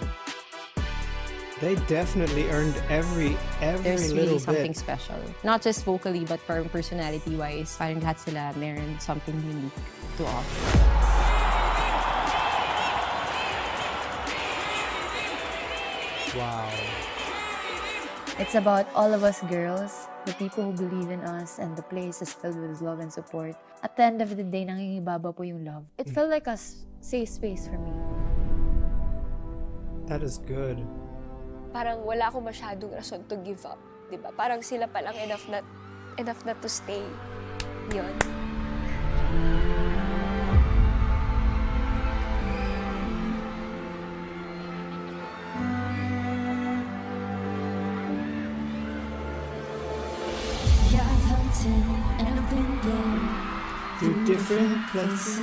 They definitely earned every There's little really something bit. special. Not just vocally, but personality-wise. Parang lahat sila meron something unique to offer. Wow. It's about all of us girls, the people who believe in us, and the place is filled with love and support. At the end of the day, nangingibaba po yung love. It felt like a safe space for me. That is good. Parang wala akong masyadong rason to give up, di ba? Parang sila palang enough na to stay. Yun. Yeah, I've hunted and I've been there Through different places.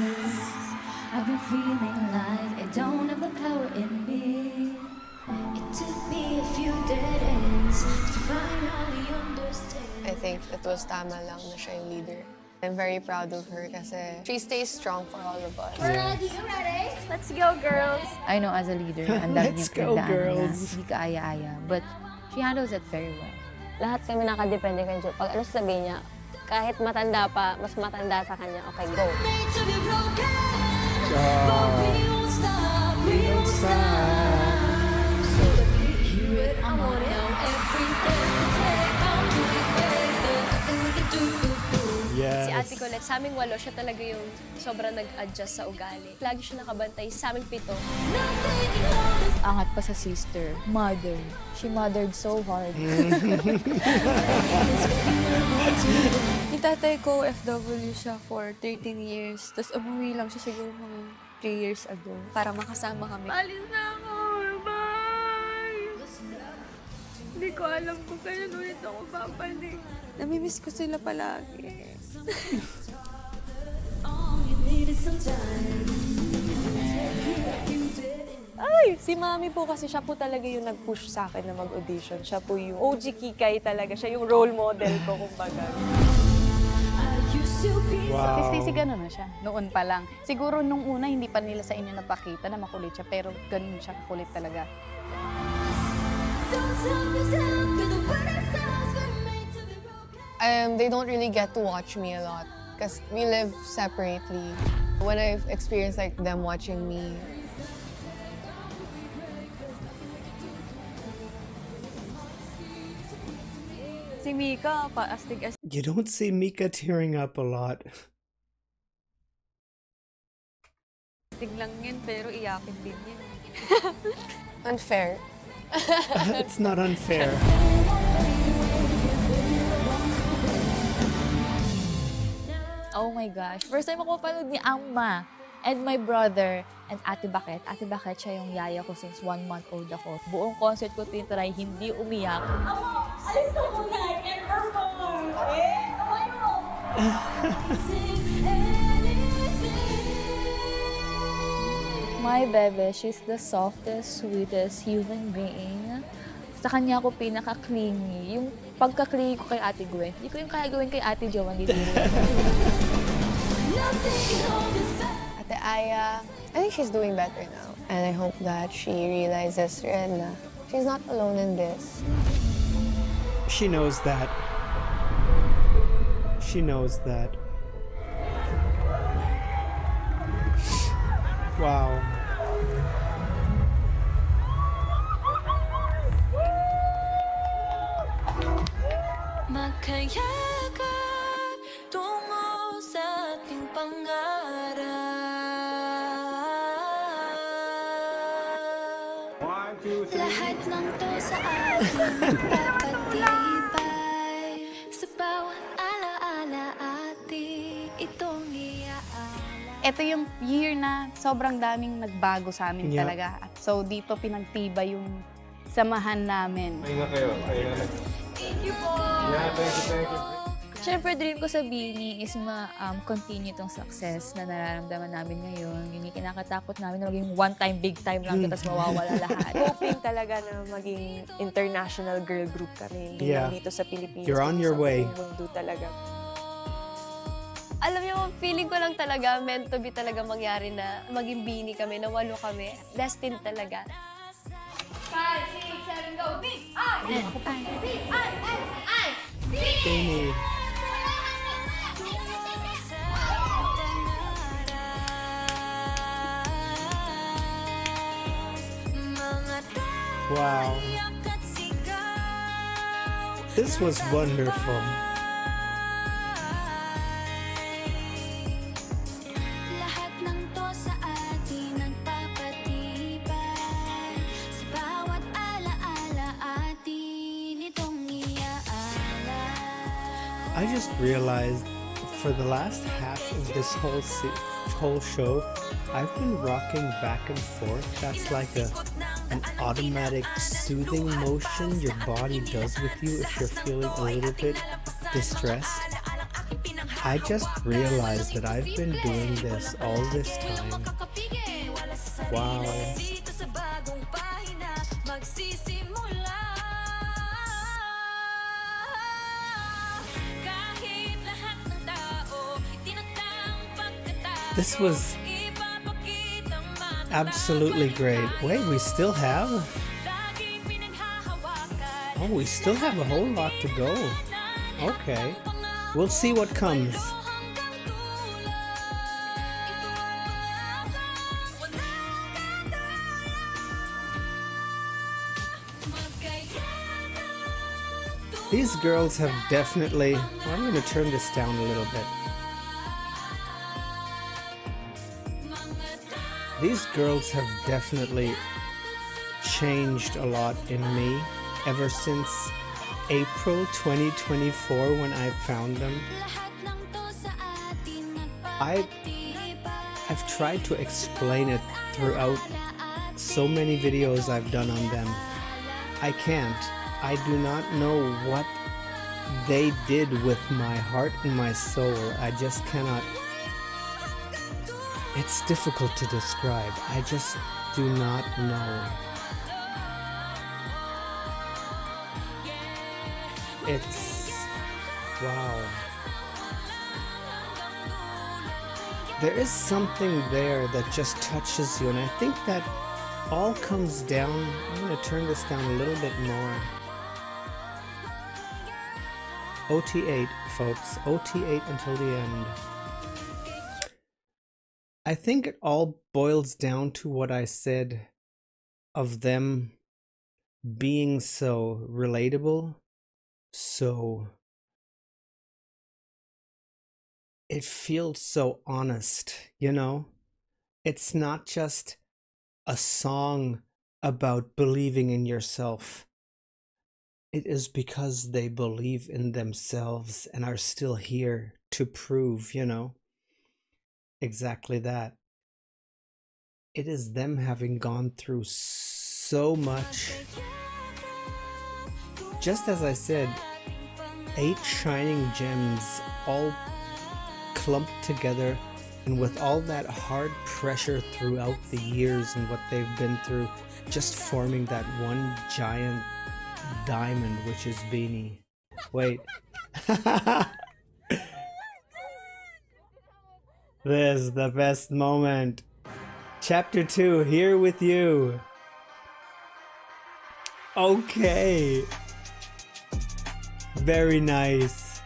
I've been feeling like I don't have the power in me. It took me a few dead ends to finally understand. I think it was tama lang na siya yung leader. I'm very proud of her kasi she stays strong for all of us. We're ready. You ready? Let's go, girls. I know as a leader, ang dami Let's niyang go, pinagdaanan na girls. hindi kaaya-aya. But she handles it very well. Lahat kami nakadepende kay Jo. Pag ano sabihin niya, kahit matanda pa, mas matanda sa kanya, okay, go. Yes. Si Ate Colette, sa aming 8, siya talaga yung sobrang nag-adjust sa ugali. Lagi siya nakabantay, sa aming 7. Angat pa sa sister, mother. She mothered so hard. Yung tatay ko, FW siya for 13 years. Tapos umuwi lang siya siguro mga 3 years ago para makasama kami. Alis na ako! Bye! Hindi ko alam kung kailan ulit ako babalik. Namimiss ko sila palagi. Ay, si Mami po kasi siya po talaga yung nag-push sa akin na mag-audition. Siya po yung OG Kikay talaga. Siya yung role model ko, kumbaga. Si Stacey gano'n na siya, noon pa lang. Siguro nung una, hindi pa nila sa inyo napakita na makulit siya, pero ganun siya kakulit talaga. They don't really get to watch me a lot because we live separately. When I've experienced like them watching me, Si Mika, paastig-astig. You don't see Mika tearing up a lot. Lang yun, pero iyakin din yun. unfair. It's not unfair. Oh my gosh. First time ako panood ni Amma and my brother and Ate Bakit. Ate Bakit, siya yung yaya ko since 1 month old ako. Buong concert ko tinatry, hindi umiyak. Alis ka muna! I can't perform! Kamay mo! My bebe, she's the softest, sweetest human being. Sa kanya ako pinaka-clingy. Yung pagka-clingy ko kay Ate Gwen, hindi ko yung kaya gawin kay Ate Jo, hindi din. Ate Aya, I think she's doing better now. And I hope that she realizes rin na she's not alone in this. She knows that. She knows that. Wow. Magkayakap tungo sa ating pangarap. Lahat ng to sa ating magpapatibay. Sa bawat alaala ating itong iaala. Ito yung year na sobrang daming nagbago sa amin Yeah. talaga. At so dito pinagtibay yung samahan namin. Pahinga kayo. Pahinga na. Thank you po! Yeah, thank you. Siyempre, dream ko sa Bini is ma-continue tong success na nararamdaman namin ngayon. Yung kinakatakot namin na maging one-time, big-time lang, tapos mawawala lahat. Hoping talaga na maging international girl group kami. Hindi lang dito sa Pilipinas. You're on your way. Sa buong mundo talaga. Alam niyo, feeling ko lang talaga, meant to be talaga mangyari na maging Bini kami, na 8 kami. Destined talaga. 5, 6, 7, go! B-I-N-I! Amy. Wow. This was wonderful. Lahat ng to sa atin nagpapatibay. Sa bawat alaala atin itong iaala. I just realized for the last half of this whole show, I've been rocking back and forth. That's like an automatic soothing motion your body does with you if you're feeling a little bit distressed. I just realized that I've been doing this all this time. Wow. This was absolutely great. Wait, we still have? Oh, we still have a whole lot to go. Okay. We'll see what comes. These girls have definitely... Well, I'm going to turn this down a little bit. These girls have definitely changed a lot in me ever since April 2024 when I found them. I've tried to explain it throughout so many videos I've done on them. I can't. I do not know what they did with my heart and my soul. I just cannot. It's difficult to describe. I just do not know. It's wow. There is something there that just touches you, and I think that all comes down. I'm going to turn this down a little bit more. OT8, folks. OT8 until the end. I think it all boils down to what I said of them being so relatable, so it feels so honest, you know? It's not just a song about believing in yourself. It is because they believe in themselves and are still here to prove, you know, exactly that. It is them having gone through so much. Just as I said, 8 shining gems all clumped together, and with all that hard pressure throughout the years and what they've been through, just forming that one giant diamond, which is Beanie. Wait. This is the best moment. Chapter 2, here with you. Okay. Very nice.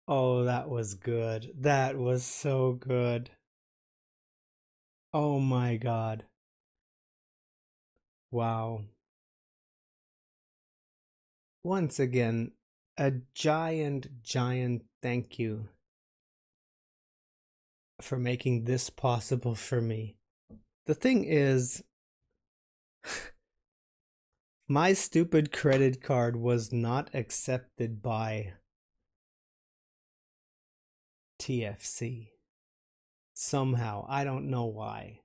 Oh, that was good. That was so good. Oh my God. Wow. Once again, a giant thank you for making this possible for me. The thing is, my stupid credit card was not accepted by TFC. Somehow, I don't know why.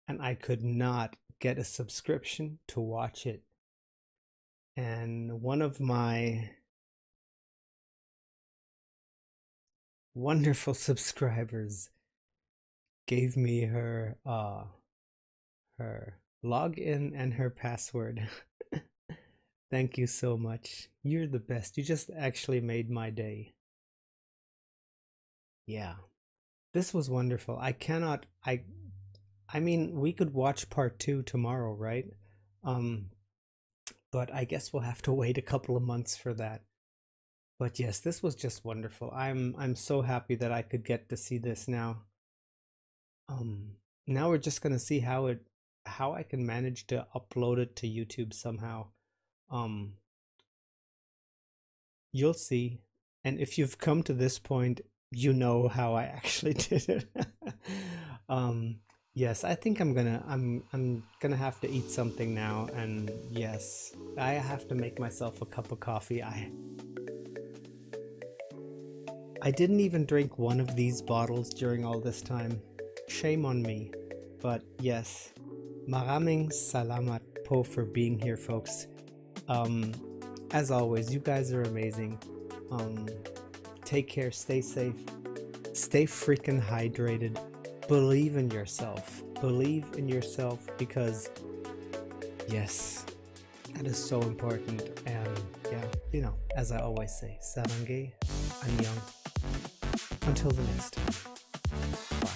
And I could not get a subscription to watch it. And one of my wonderful subscribers gave me her login and her password. Thank you so much. You're the best. You just actually made my day. Yeah. This was wonderful. I mean, we could watch part 2 tomorrow, right? But I guess we'll have to wait a couple of months for that. But yes, this was just wonderful. I'm so happy that I could get to see this now. Now we're just gonna see how I can manage to upload it to YouTube somehow. You'll see. And if you've come to this point, you know how I actually did it. Yes, I think I'm gonna have to eat something now, and yes, I have to make myself a cup of coffee. I didn't even drink one of these bottles during all this time. Shame on me. But yes, maraming salamat po for being here, folks. As always, you guys are amazing. Take care, stay safe, stay freaking hydrated. Believe in yourself. Believe in yourself, because yes, that is so important. And yeah, you know, as I always say, sarangay, annyeong. Until the next time. Bye.